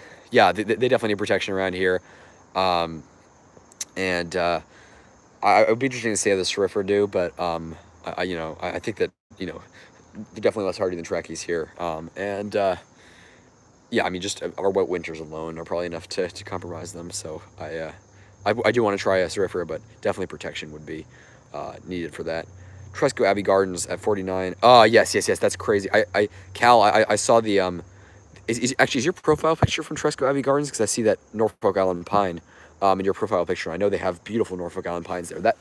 Speaker 1: definitely need protection around here. It would be interesting to see how the Serifera do, but I think that they're definitely less hardy than trackies here. Just our wet winters alone are probably enough to compromise them. So I do want to try a Serifera, but definitely protection would be needed for that. Tresco Abbey Gardens at 49. Yes, that's crazy. Cal, I saw the is your profile picture from Tresco Abbey Gardens? Because I see that Norfolk Island pine. in your profile picture. I know they have beautiful Norfolk Island pines there.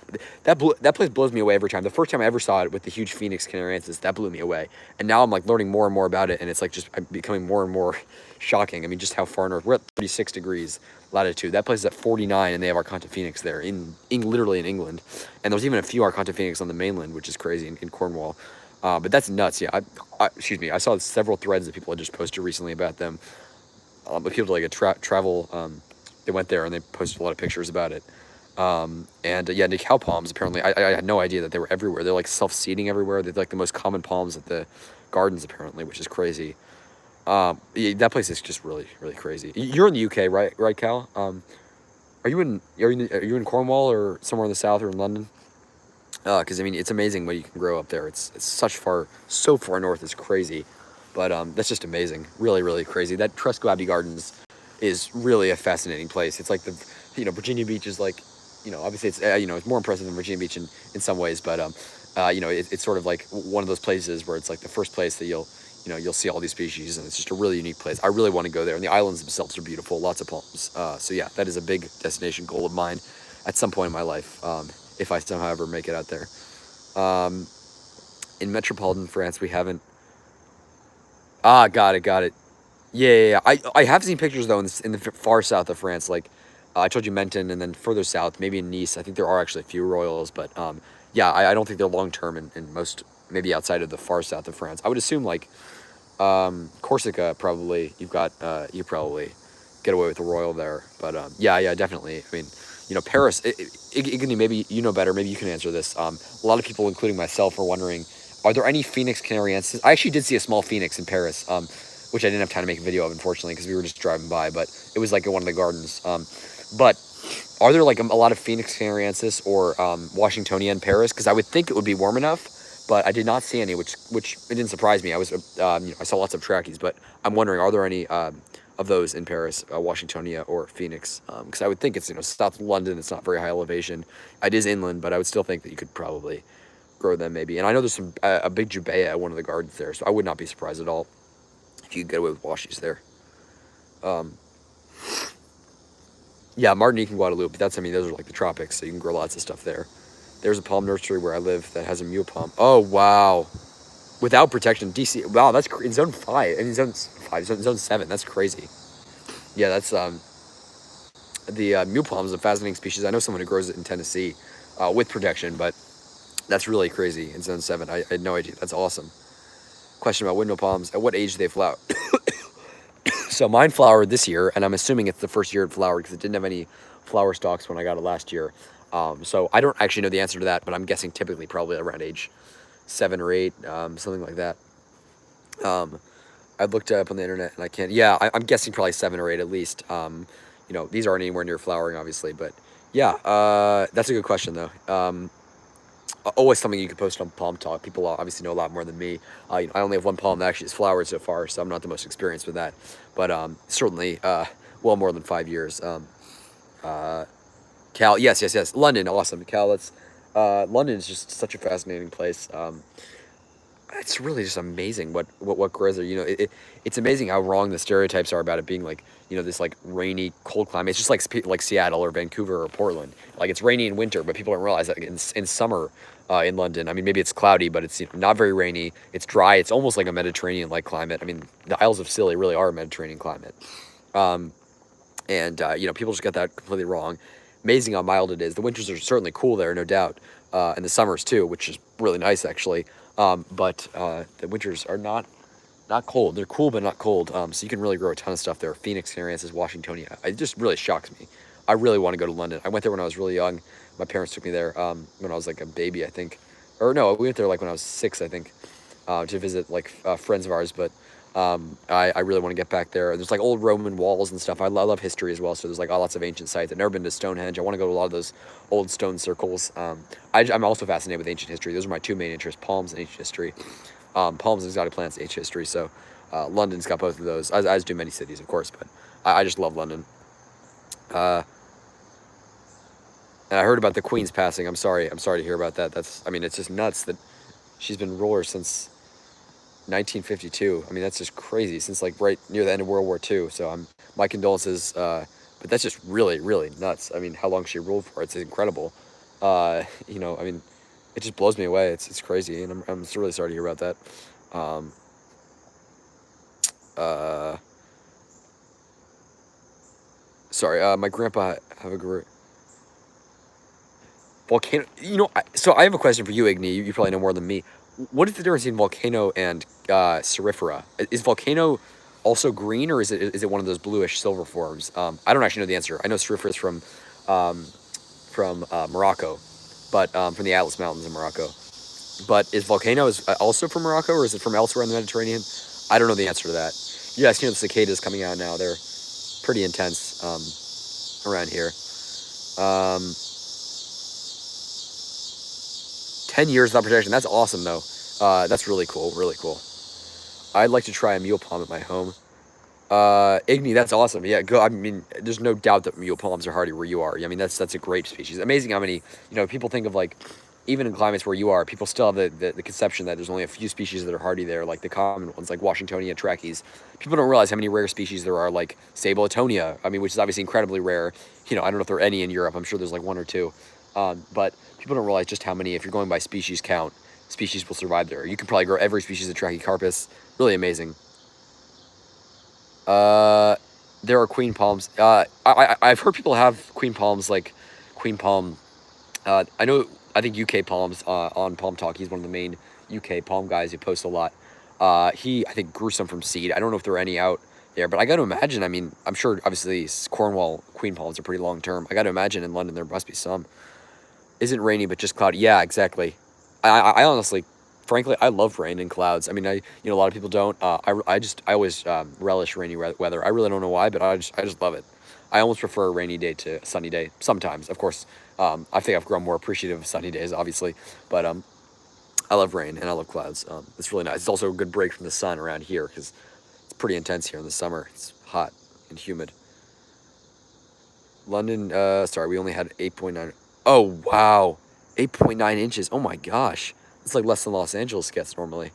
Speaker 1: That place blows me away every time. The first time I ever saw it with the huge Phoenix canarensis, that blew me away. And now I'm like learning more and more about it, and it's like just becoming more and more shocking. I mean, just how far north. We're at 36 degrees latitude. That place is at 49, and they have Arcanta Phoenix there literally in England. And there's even a few Arcanta Phoenix on the mainland, which is crazy in Cornwall. But that's nuts. Yeah, excuse me. I saw several threads that people had just posted recently about them. But people like a travel. They went there and they posted a lot of pictures about it. Yeah, the cow palms, apparently, I had no idea that they were everywhere. They're like self-seeding everywhere. They're like the most common palms at the gardens, apparently, which is crazy. Yeah, that place is just really, really crazy. You're in the UK, right, Cal? Are you in Cornwall or somewhere in the south or in London? Because I mean, it's amazing what you can grow up there. It's so far north. It's crazy, but that's just amazing. Really, really crazy. That Tresco Abbey Gardens is really a fascinating place. It's like Virginia Beach is like, obviously it's it's more impressive than Virginia Beach in some ways, but it's sort of like one of those places where it's like the first place that you'll see all these species, and it's just a really unique place. I really want to go there, and the islands themselves are beautiful, lots of palms. So yeah, that is a big destination goal of mine at some point in my life, if I somehow ever make it out there. In metropolitan France, we haven't. Got it. Yeah. I have seen pictures though in the far south of France. Like I told you, Menton, and then further south, maybe in Nice. I think there are actually a few Royals, but yeah, I don't think they're long term in most, maybe outside of the far south of France. I would assume like Corsica, probably you probably get away with the Royal there. But yeah, definitely. I mean, Paris. Iggy, maybe you know better. Maybe you can answer this. A lot of people, including myself, are wondering: are there any Phoenix canariensis? I actually did see a small Phoenix in Paris, which I didn't have time to make a video of, unfortunately, because we were just driving by. But it was like in one of the gardens. But are there like a lot of Phoenix canariensis or Washingtonia in Paris? Because I would think it would be warm enough, but I did not see any, which it didn't surprise me. I saw lots of trackies, but I'm wondering, are there any of those in Paris, Washingtonia or Phoenix? Because I would think it's south of London. It's not very high elevation. It is inland, but I would still think that you could probably grow them maybe. And I know there's a big Jubea at one of the gardens there, so I would not be surprised at all if you could get away with washies there. Yeah, Martinique and Guadeloupe. Those are like the tropics, so you can grow lots of stuff there. There's a palm nursery where I live that has a mule palm. Oh wow, without protection, DC. Wow, that's in zone 5 and zone 7. That's crazy. Yeah, that's the mule palm is a fascinating species. I know someone who grows it in Tennessee with protection, but that's really crazy in zone 7. I had no idea. That's awesome. Question about windmill palms: at what age do they flower? So mine flowered this year, and I'm assuming it's the first year it flowered because it didn't have any flower stalks when I got it last year. So I don't actually know the answer to that, but I'm guessing typically probably around age 7 or 8, something like that. I looked up on the internet and I can't. Yeah, I'm guessing probably 7 or 8 at least. These aren't anywhere near flowering, obviously, but yeah, that's a good question though. Always something you could post on Palm Talk. People obviously know a lot more than me. I only have one palm that actually has flowered so far, so I'm not the most experienced with that. But certainly, well more than 5 years. Cal, yes. London, awesome. Cal, London is just such a fascinating place. It's really just amazing what grows there. It's amazing how wrong the stereotypes are about it being like, this like rainy, cold climate. It's just like Seattle or Vancouver or Portland. Like it's rainy in winter, but people don't realize that in summer in London, I mean, maybe it's cloudy, but it's not very rainy. It's dry. It's almost like a Mediterranean-like climate. I mean, the Isles of Scilly really are a Mediterranean climate. People just get that completely wrong. Amazing how mild it is. The winters are certainly cool there, no doubt, and the summers too, which is really nice actually. But the winters are not cold. They're cool, but not cold. So you can really grow a ton of stuff there. Phoenix canariensis, Washingtonia. It just really shocks me. I really want to go to London. I went there when I was really young. My parents took me there when I was like a baby, I think. Or no, we went there like when I was 6, I think, to visit like friends of ours. But I really want to get back there. There's like old Roman walls and stuff. I love history as well. So there's like lots of ancient sites. I've never been to Stonehenge. I want to go to a lot of those old stone circles. I'm also fascinated with ancient history. Those are my 2 main interests: palms and ancient history. Palms and exotic plants, ancient history. So London's got both of those, as do many cities, of course. But I just love London. And I heard about the Queen's passing. I'm sorry to hear about that. It's just nuts that she's been ruler since 1952. I mean, that's just crazy, since like right near the end of World War II. So my condolences but that's just really, really nuts. I mean, how long she ruled for? It's incredible. You know, I mean, it just blows me away. It's crazy, and I'm really sorry to hear about that. Uh, Sorry, my grandpa have a great volcano. You know, so I have a question for you, Igni. You probably know more than me. What is the difference between volcano and cerifera? Is volcano also green, or is it one of those bluish silver forms? I don't actually know the answer. I know cerifera is um, from Morocco, but from the Atlas Mountains in Morocco. But is volcano also from Morocco, or is it from elsewhere in the Mediterranean? I don't know the answer to that. You guys, the cicadas coming out now. They're pretty intense around here. Um, 10 years without protection. That's awesome, though. That's really cool. Really cool. I'd like to try a mule palm at my home. Igni, that's awesome. Yeah, go. I mean, there's no doubt that mule palms are hardy where you are. I mean, that's a great species. Amazing how many, people think of, like, even in climates where you are, people still have the conception that there's only a few species that are hardy there, like the common ones, like Washingtonia trachys. People don't realize how many rare species there are, like Sabletonia, I mean, which is obviously incredibly rare. I don't know if there are any in Europe. I'm sure there's like one or two. But people don't realize just how many, if you're going by species count, species will survive there. You can probably grow every species of Trachycarpus. Really amazing. There are queen palms. I've heard people have queen palms, like queen palm. I think UK Palms on Palm Talk. He's one of the main UK palm guys who posts a lot. I think grew some from seed. I don't know if there are any out there, but I got to imagine. I mean, I'm sure obviously Cornwall queen palms are pretty long term. I got to imagine in London there must be some. Isn't rainy, but just cloudy. Yeah, exactly. I honestly, frankly, I love rain and clouds. I mean, a lot of people don't. I always relish rainy weather. I really don't know why, but I just love it. I almost prefer a rainy day to a sunny day. Sometimes, of course, I think I've grown more appreciative of sunny days, obviously, but I love rain and I love clouds. It's really nice. It's also a good break from the sun around here because it's pretty intense here in the summer. It's hot and humid. London, sorry, we only had 8.9. Oh, wow. 8.9 inches. Oh, my gosh. It's like less than Los Angeles gets normally.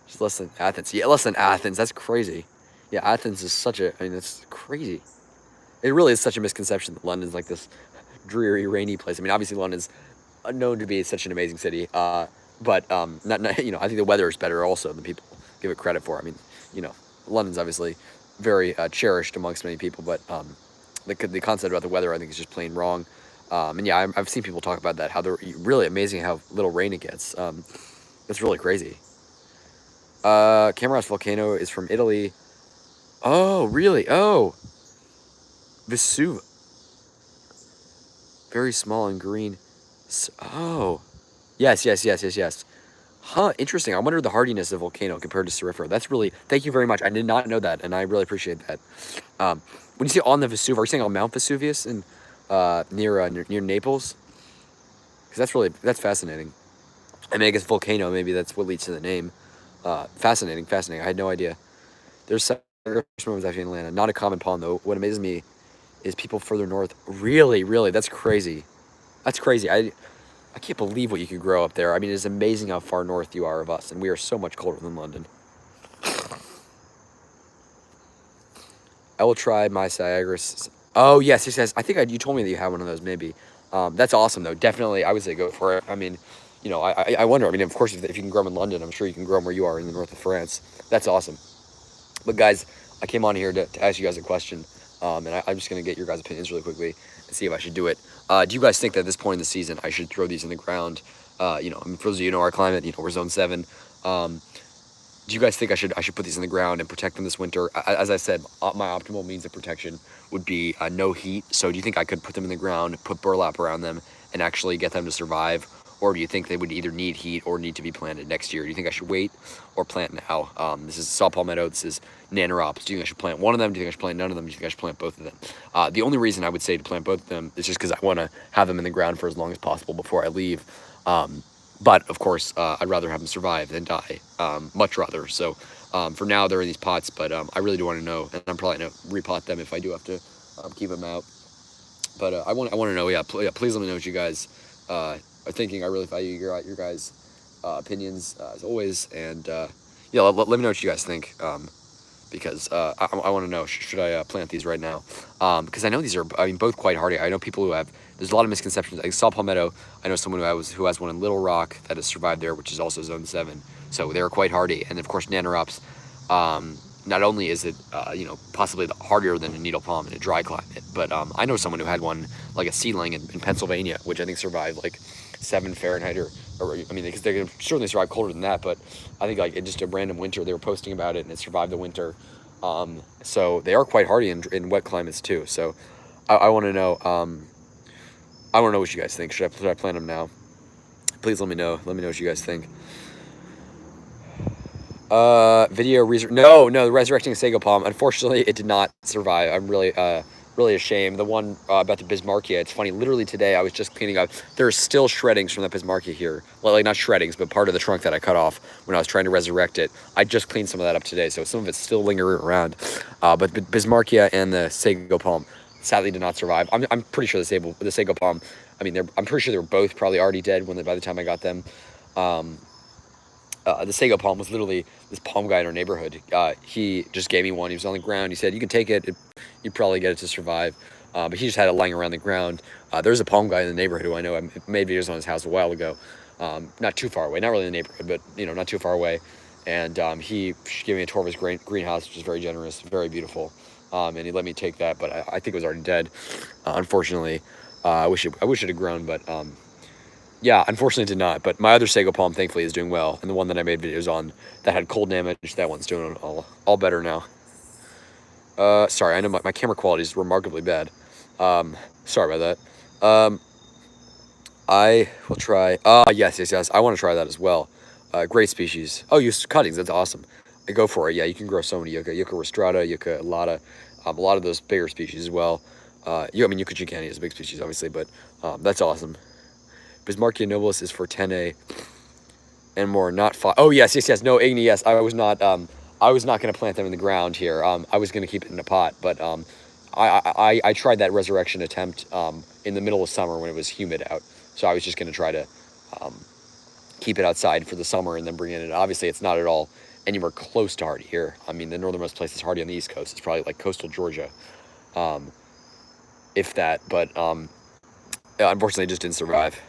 Speaker 1: Just less than Athens. Yeah, less than Athens. That's crazy. Yeah, Athens is it's crazy. It really is such a misconception that London's like this dreary, rainy place. I mean, obviously London's known to be such an amazing city. But not, I think the weather is better also than people give it credit for. I mean, London's obviously very cherished amongst many people, but the concept about the weather, I think, is just plain wrong. And yeah, I've seen people talk about that, how they're really amazing how little rain it gets. It's really crazy. Camaros volcano is from Italy. Oh, really? Oh, Vesuv. Very small and green. Oh, yes. Huh, interesting. I wonder the hardiness of volcano compared to Cerifera. That's really, thank you very much. I did not know that, and I really appreciate that. When you say on the Vesuv, are you saying on Mount Vesuvius in near Naples? Because that's fascinating. I mean, I guess volcano, maybe that's what leads to the name. Fascinating. I had no idea. There's some moments actually in Atlanta. Not a common pond, though. What amazes me is people further north. Really, that's crazy. That's crazy. I can't believe what you could grow up there. I mean, it's amazing how far north you are of us, and we are so much colder than London. I will try my Syagris. Oh, yes. I think you told me that you have one of those, maybe. That's awesome, though. Definitely, I would say go for it. I mean, I wonder. I mean, of course, if you can grow them in London, I'm sure you can grow them where you are in the north of France. That's awesome. But, guys, I came on here to ask you guys a question, and I'm just going to get your guys' opinions really quickly and see if I should do it. Do you guys think that at this point in the season I should throw these in the ground? I mean, for those of you who know our climate, we're zone 7. Do you guys think I should put these in the ground and protect them this winter? As I said, my optimal means of protection would be no heat. So do you think I could put them in the ground, put burlap around them, and actually get them to survive? Or do you think they would either need heat or need to be planted next year? Do you think I should wait or plant now? This is saw palmetto. This is Nanoropes. Do you think I should plant one of them? Do you think I should plant none of them? Do you think I should plant both of them? The only reason I would say to plant both of them is just because I want to have them in the ground for as long as possible before I leave. But, of course, I'd rather have them survive than die. Much rather. So, for now, they're in these pots, but I really do want to know, and I'm probably going to repot them if I do have to keep them out. But I want to know, please let me know what you guys are thinking. I really value your guys' opinions, as always. And, let me know what you guys think. because I want to know, should I plant these right now? Because I know these are, I mean, both quite hardy. I know people who have, there's a lot of misconceptions. I saw Palmetto. I know someone who has one in Little Rock that has survived there, which is also zone 7. So they're quite hardy. And of course, Nanoropes, not only is it, you know, possibly hardier than a needle palm in a dry climate, but I know someone who had one, like a seedling in Pennsylvania, which I think survived like 7 Fahrenheit or I mean, because they can certainly survive colder than that, but I think like in just a random winter, they were posting about it and it survived the winter. So they are quite hardy in wet climates too. So I want to know, I want to know what you guys think. Should I plant them now? Please let me know. Let me know what you guys think. No, the resurrecting sago palm. Unfortunately, it did not survive. I'm really ashamed. The one about the Bismarckia, it's funny. Literally today, I was just cleaning up. There's still shreddings from that Bismarckia here. Well, like not shreddings, but part of the trunk that I cut off when I was trying to resurrect it. I just cleaned some of that up today, so some of it's still lingering around. But Bismarckia and the sago palm sadly did not survive. I'm pretty sure the sago palm. I mean, I'm pretty sure they were both probably already dead by the time I got them. The sago palm was literally this palm guy in our neighborhood. He just gave me one. He was on the ground. He said, "You can take it. You probably get it to survive." But he just had it lying around the ground. There's a palm guy in the neighborhood who I know. I made videos on his house a while ago. Not too far away. Not really in the neighborhood, but you know, not too far away. And he gave me a tour of his greenhouse, which is very generous, very beautiful. And he let me take that, but I think it was already dead. Unfortunately, I wish it had grown, but yeah, unfortunately it did not, but my other sago palm thankfully is doing well, and the one that I made videos on that had cold damage, that one's doing all better now. Sorry, I know my camera quality is remarkably bad. Sorry about that. I will try, yes, I want to try that as well. Great species. Oh, use cuttings, that's awesome. Go for it, yeah, you can grow so many yucca rostrata, yucca elata, a lot of those bigger species as well. I mean, yucca chicani is a big species, obviously, but that's awesome. Bismarckia nobilis is for 10A and more, not 5. Oh, yes. No, Igni, yes. I was not going to plant them in the ground here. I was going to keep it in a pot, but I tried that resurrection attempt in the middle of summer when it was humid out. So I was just going to try to keep it outside for the summer and then bring it in. Obviously, it's not at all anywhere close to hardy here. I mean, the northernmost place is hardy on the East Coast. It's probably like coastal Georgia, if that. But unfortunately, it just didn't survive.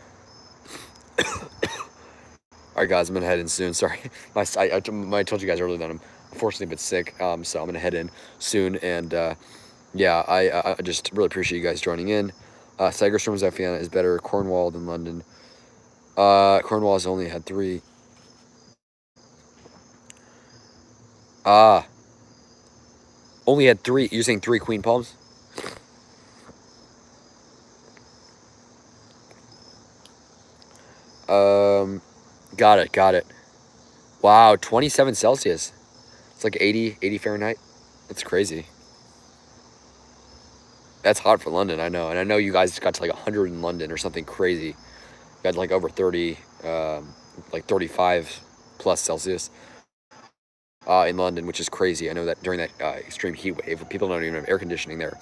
Speaker 1: All right, guys, I'm gonna head in soon. Sorry, I told you guys earlier that I'm unfortunately a bit sick, so I'm gonna head in soon. And yeah, I just really appreciate you guys joining in. Sagerstrom Zephiana is better Cornwall than London. Cornwall has only had 3. Only had 3. You're saying 3 queen palms? Got it. Wow, 27 Celsius. It's like 80 Fahrenheit. That's crazy. That's hot for London, I know. And I know you guys got to like 100 in London or something crazy. You got like over 30, like 35 plus Celsius in London, which is crazy. I know that during that extreme heat wave, people don't even have air conditioning there.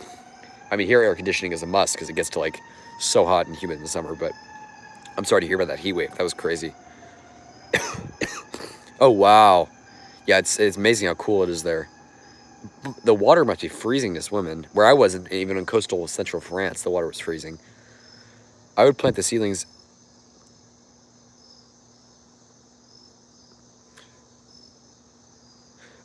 Speaker 1: I mean, here air conditioning is a must because it gets to like so hot and humid in the summer, but I'm sorry to hear about that heat wave. That was crazy. Oh, wow. Yeah, it's amazing how cool it is there. The water must be freezing to swim in. Where I wasn't, even in coastal central France, the water was freezing. I would plant the seedlings.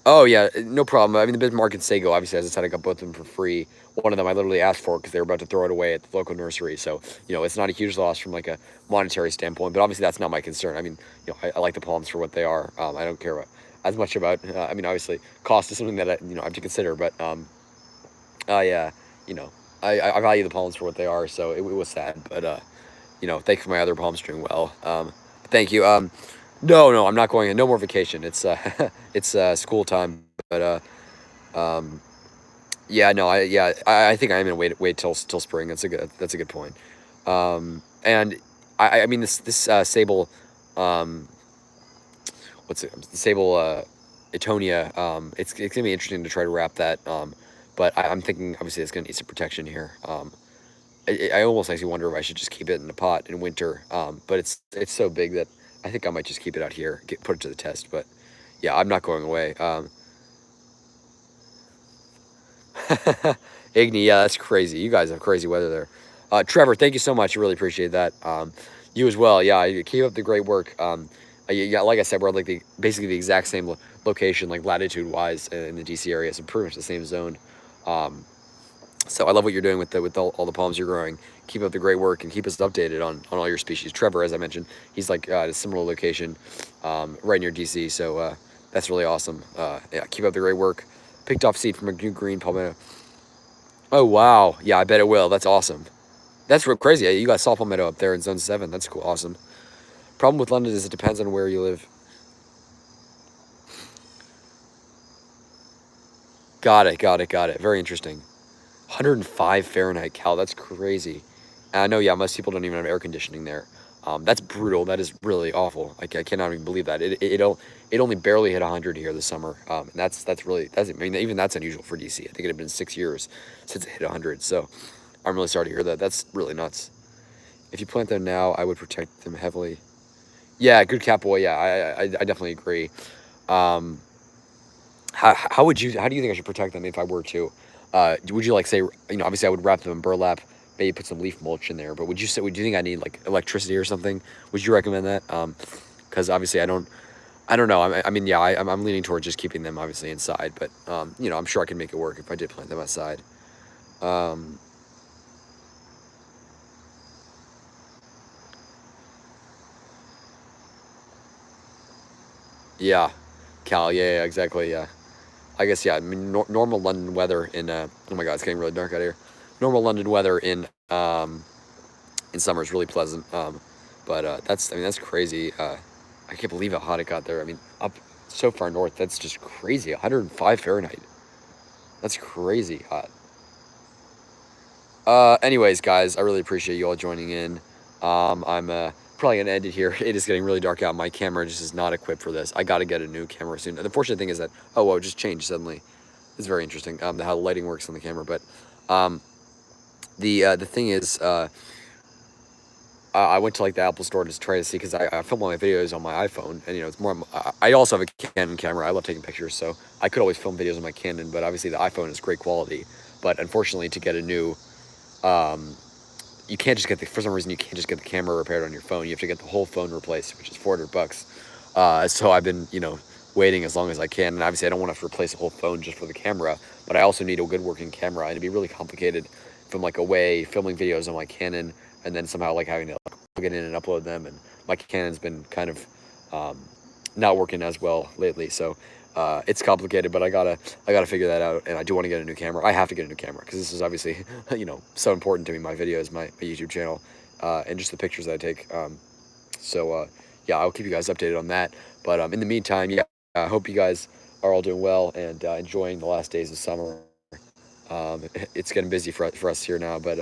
Speaker 1: Oh, yeah, no problem. I mean, the Bismarck and Sago, obviously, as I said, I got both of them for free. One of them I literally asked for because they were about to throw it away at the local nursery. So, you know, it's not a huge loss from like a monetary standpoint, but obviously that's not my concern. I mean, you know, I like the palms for what they are. I don't care as much about, I mean, obviously, cost is something that I have to consider, but yeah, you know, I value the palms for what they are, so it was sad, but you know, thank you for my other palms doing well. Thank you. No, I'm not going. No more vacation. It's it's school time, but yeah, no, I think I'm gonna wait till spring. That's a good point. And I mean this sable, what's it? Sable Etonia. It's gonna be interesting to try to wrap that. But I'm thinking obviously it's gonna need some protection here. I almost actually wonder if I should just keep it in a pot in winter. But it's so big that I think I might just keep it out here, put it to the test. But yeah, I'm not going away. Igni, yeah, that's crazy. You guys have crazy weather there. Trevor, thank you so much. I really appreciate that. You as well. Yeah, keep up the great work. Yeah, like I said, we're like basically the exact same location, like latitude wise, in the DC area, so pretty much the same zone. So I love what you're doing with all the palms you're growing. Keep up the great work and keep us updated on all your species. Trevor, as I mentioned, he's like at a similar location, right near DC. So that's really awesome. Yeah, keep up the great work. Picked off seed from a new green palmetto. Oh wow, yeah, I bet it will. That's awesome. That's real crazy. You got saw palmetto up there in Zone 7. That's cool. Awesome. Problem with London is it depends on where you live. Got it. Very interesting. 105 Fahrenheit, Cal. That's crazy. And I know, yeah, most people don't even have air conditioning there. That's brutal. That is really awful. I cannot even believe that. It only barely hit 100 here this summer. And I mean, even that's unusual for DC. I think it had been 6 years since it hit 100. So I'm really sorry to hear that. That's really nuts. If you plant them now, I would protect them heavily. Yeah, good cat boy. Yeah, I definitely agree. Um, how do you think I should protect them if I were to? Would you like say, obviously I would wrap them in burlap, maybe put some leaf mulch in there, but would you think I need like electricity or something? Would you recommend that? Because obviously I don't know. I mean, yeah, I'm leaning toward just keeping them obviously inside, but I'm sure I can make it work if I did plant them outside. Um, yeah, Cal, yeah, exactly, yeah. I guess yeah. I mean, normal London weather in oh my god, it's getting really dark out here. Normal London weather in summer is really pleasant. But I mean that's crazy. I can't believe how hot it got there. I mean up so far north, that's just crazy. 105 Fahrenheit. That's crazy hot. Anyways, guys, I really appreciate you all joining in. I'm probably gonna end it here. It is getting really dark out. My camera just is not equipped for this. I got to get a new camera soon. And the fortunate thing is that it just changed suddenly. It's very interesting. How the lighting works on the camera, but um, the thing is, I went to like the Apple store to try to see because I film all my videos on my iPhone, and it's more. I also have a Canon camera. I love taking pictures, so I could always film videos on my Canon. But obviously, the iPhone is great quality. But unfortunately, to get a new, you can't just get for some reason you can't just get the camera repaired on your phone. You have to get the whole phone replaced, which is $400. So I've been waiting as long as I can, and obviously I don't want to have to replace the whole phone just for the camera. But I also need a good working camera, and it'd be really complicated from like away filming videos on my Canon and then somehow like having to like, plug it in and upload them. And my Canon's been kind of not working as well lately, so it's complicated. But I gotta figure that out, and I do want to get a new camera. I have to get a new camera because this is obviously so important to me. My videos, my YouTube channel, and just the pictures that I take. So yeah, I'll keep you guys updated on that. But in the meantime, yeah, I hope you guys are all doing well and enjoying the last days of summer. It's getting busy for us here now, but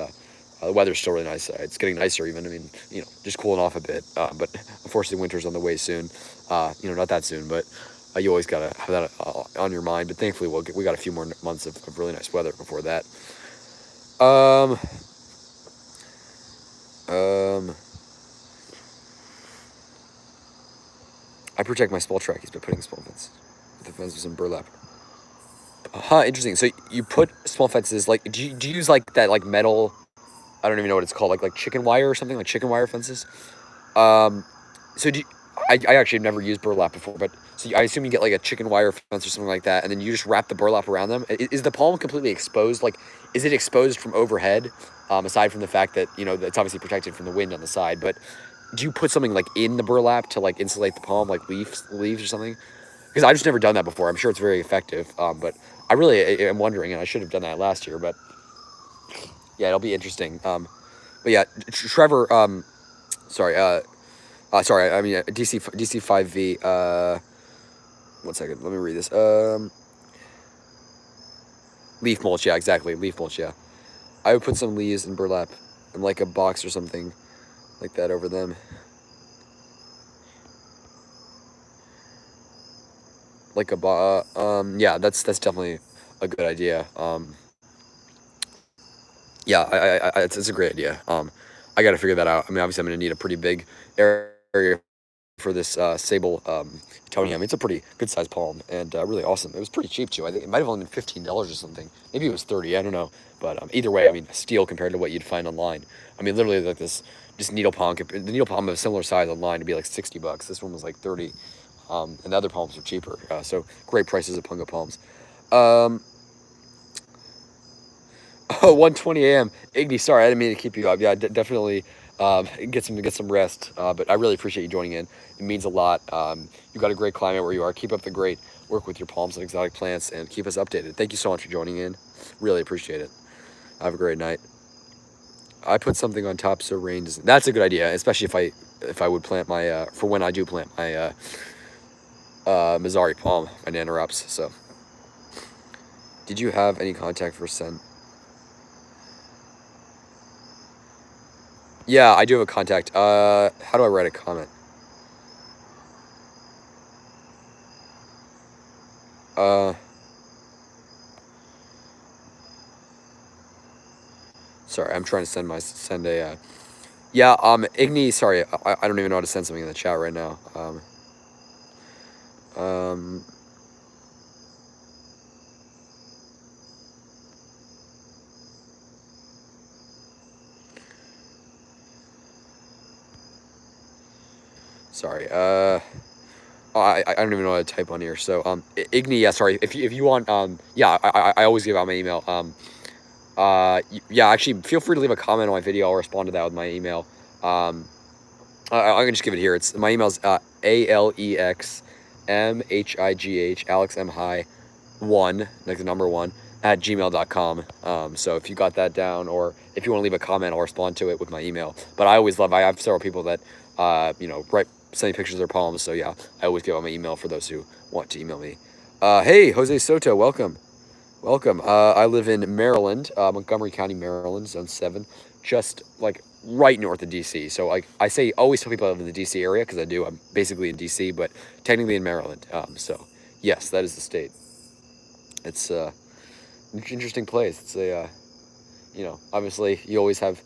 Speaker 1: the weather's still really nice. It's getting nicer even. I mean, just cooling off a bit. But unfortunately, winter's on the way soon. Not that soon, but you always gotta have that on your mind. But thankfully, we got a few more months of really nice weather before that. Um, um, I protect my small trackies by putting small fence. The fence with some burlap. Interesting. So you put small fences like do you use like that like metal? I don't even know what it's called, like chicken wire or something, like chicken wire fences. Um, so I actually have never used burlap before, but so I assume you get like a chicken wire fence or something like that, and then you just wrap the burlap around them. Is the palm completely exposed? Like, is it exposed from overhead? Aside from the fact that it's obviously protected from the wind on the side, but do you put something like in the burlap to like insulate the palm, like leaves or something? Because I've just never done that before. I'm sure it's very effective, but I really am wondering, and I should have done that last year, but yeah, it'll be interesting. But yeah, Trevor. Sorry. Sorry. I mean, DC 5V. 1 second. Let me read this. Leaf mulch. Yeah, exactly. Leaf mulch. Yeah. I would put some leaves in burlap and like a box or something like that over them. Like a yeah, that's definitely a good idea. Yeah, it's a great idea. I got to figure that out. I mean, obviously, I'm gonna need a pretty big area for this sable Tony. I mean, it's a pretty good sized palm and really awesome. It was pretty cheap too. I think it might have only been $15 or something. Maybe it was 30. I don't know. But either way, I mean, a steal compared to what you'd find online. I mean, literally like this needle palm. The needle palm of a similar size online would be like $60. This one was like 30, and the other palms were cheaper. So great prices of punga palms. Oh, 1:20 a.m. Iggy, sorry, I didn't mean to keep you up. Yeah, definitely get some rest. But I really appreciate you joining in. It means a lot. You've got a great climate where you are. Keep up the great work with your palms and exotic plants, and keep us updated. Thank you so much for joining in. Really appreciate it. Have a great night. I put something on top so rain doesn't. That's a good idea, especially if I would plant my for when I do plant my Mazari palm, my Nanoreps. So, did you have any contact for Sen? Yeah, I do have a contact. How do I write a comment? Sorry, I'm trying to send a. Yeah, Igni. Sorry, I don't even know how to send something in the chat right now. Sorry. I don't even know how to type on here. So Igni. Yeah, sorry. If you want. Yeah, I always give out my email. Yeah, actually, feel free to leave a comment on my video. I'll respond to that with my email. I can just give it here. It's my email's ALEXMHIGH Alex M High 1, like the number 1 at gmail.com. So if you got that down, or if you want to leave a comment, I'll respond to it with my email. But I always love. I have several people that send me pictures of their palms. So yeah, I always give out my email for those who want to email me. Hey, Jose Soto, welcome. Welcome. I live in Maryland, Montgomery County, Maryland, Zone 7, just like right north of DC. So like I always tell people I live in the DC area because I do. I'm basically in DC, but technically in Maryland. So yes, that is the state. It's an interesting place. It's obviously you always have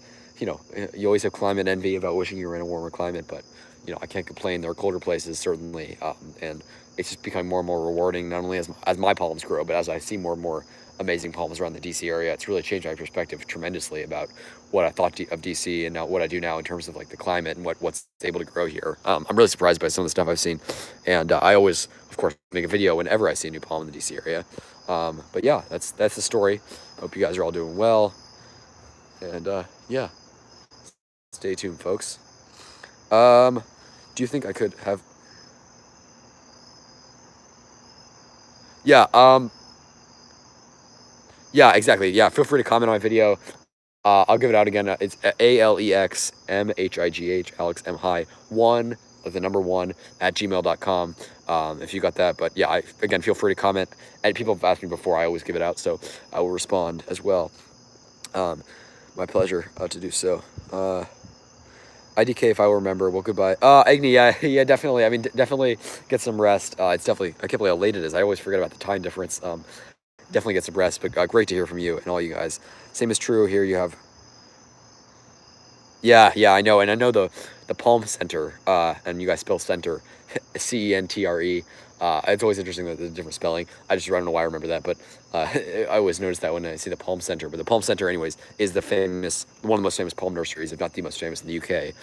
Speaker 1: climate envy about wishing you were in a warmer climate, but I can't complain. There are colder places certainly, and it's just becoming more and more rewarding. Not only as my palms grow, but as I see more and more amazing palms around the DC area, it's really changed my perspective tremendously about what I thought of DC and now what I do now in terms of like the climate and what's able to grow here. I'm really surprised by some of the stuff I've seen, and I always, of course, make a video whenever I see a new palm in the DC area. But yeah, that's the story. Hope you guys are all doing well, and yeah, stay tuned, folks. Do you think I could have? Yeah. Yeah, exactly. Yeah, feel free to comment on my video. I'll give it out again. It's ALEXMHIGH Alex M High 1, like the number 1 at gmail.com. If you got that, but yeah, again, feel free to comment. And people have asked me before, I always give it out, so I will respond as well. My pleasure to do so. IDK, if I will remember. Well, goodbye. Agni, yeah, definitely. I mean, definitely get some rest. It's definitely, I can't believe how late it is. I always forget about the time difference. Definitely get some rest, but great to hear from you and all you guys. Same is true here. You have. Yeah, I know, and I know the Palm Center, and you guys spell center, CENTRE. It's always interesting the different spelling. I don't know why I remember that, but I always notice that when I see the Palm Center. But the Palm Center, anyways, is one of the most famous palm nurseries, if not the most famous in the UK.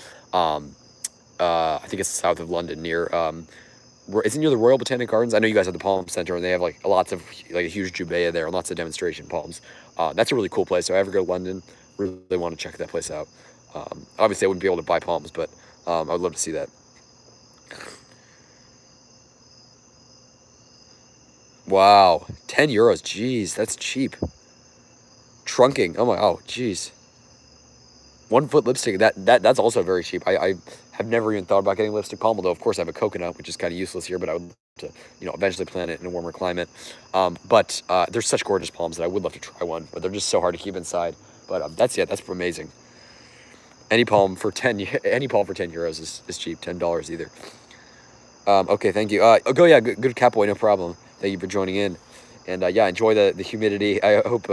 Speaker 1: I think it's south of London, near. Is it near the Royal Botanic Gardens? I know you guys have the Palm Center, and they have like lots of a huge jubaea there, and lots of demonstration palms. That's a really cool place. So if I ever go to London, really want to check that place out. Obviously, I wouldn't be able to buy palms, but I would love to see that. Wow, €10. Jeez, that's cheap. Trunking. Oh, jeez. 1 foot lipstick. That's also very cheap. I have never even thought about getting lipstick palm, although of course I have a coconut, which is kind of useless here, but I would love to, eventually plant it in a warmer climate. But there's such gorgeous palms that I would love to try one, but they're just so hard to keep inside. But that's amazing. Any palm for €10 is cheap. $10 either. Okay, thank you. Yeah, good Catboy, no problem. Thank you for joining in, and yeah, enjoy the humidity. I hope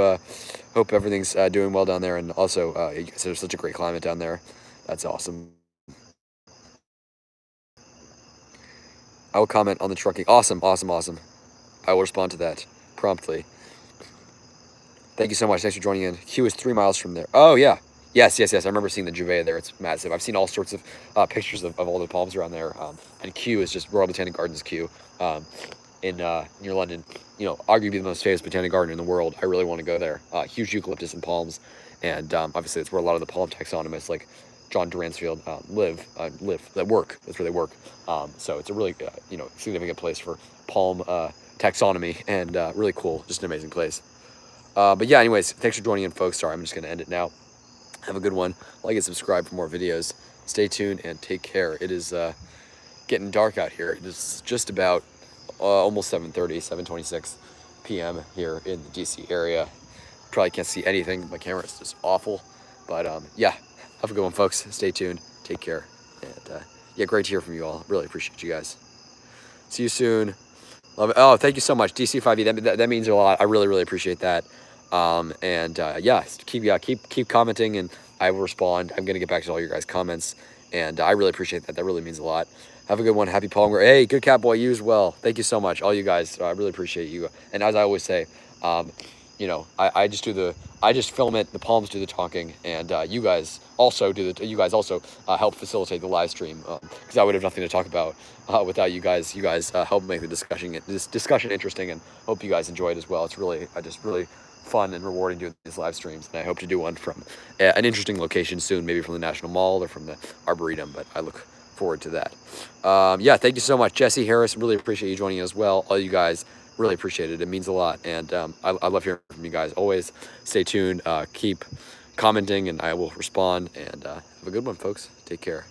Speaker 1: everything's doing well down there, and also you guys have such a great climate down there. That's awesome. I will comment on the trucking. Awesome, awesome, awesome. I will respond to that promptly. Thank you so much. Thanks for joining in. Q is 3 miles from there. Oh, yeah. Yes, yes, yes. I remember seeing the Juve there. It's massive. I've seen all sorts of pictures of all the palms around there. And Q is just Royal Botanic Gardens Q in near London. You know, arguably the most famous botanic garden in the world. I really want to go there. Huge eucalyptus and palms. And obviously, it's where a lot of the palm taxonomists like John Duransfield live, that work. That's where they work. So it's a really, you know, significant place for palm taxonomy and really cool. Just an amazing place. But yeah, anyways, thanks for joining in, folks. Sorry, I'm just going to end it now. Have a good one. Like and subscribe for more videos. Stay tuned and take care. It is getting dark out here. It is just about almost 7:30, 7:26 p.m. here in the DC area. Probably can't see anything. My camera is just awful. But yeah, have a good one, folks. Stay tuned. Take care. And yeah, great to hear from you all. Really appreciate you guys. See you soon. Love it. Oh, thank you so much, DC5E. That means a lot. I really, really appreciate that. Yeah, keep commenting, and I will respond. I'm gonna get back to all your guys' comments, and I really appreciate that. That really means a lot. Have a good one. Happy Palm. Hey, good cat boy. You as well. Thank you so much, all you guys. I really appreciate you. And as I always say, you know, I just film it. The palms do the talking, and you guys also help facilitate the live stream, because I would have nothing to talk about without you guys. You guys help make this discussion interesting, and hope you guys enjoy it as well. It's really just really fun and rewarding doing these live streams, and I hope to do one from an interesting location soon, maybe from the National Mall or from the Arboretum, but I look forward to that. Yeah, thank you so much, Jesse Harris. Really appreciate you joining as well. All you guys, really appreciate it. It means a lot, and I love hearing from you guys always. Stay tuned, keep commenting, and I will respond, and have a good one, folks. Take care.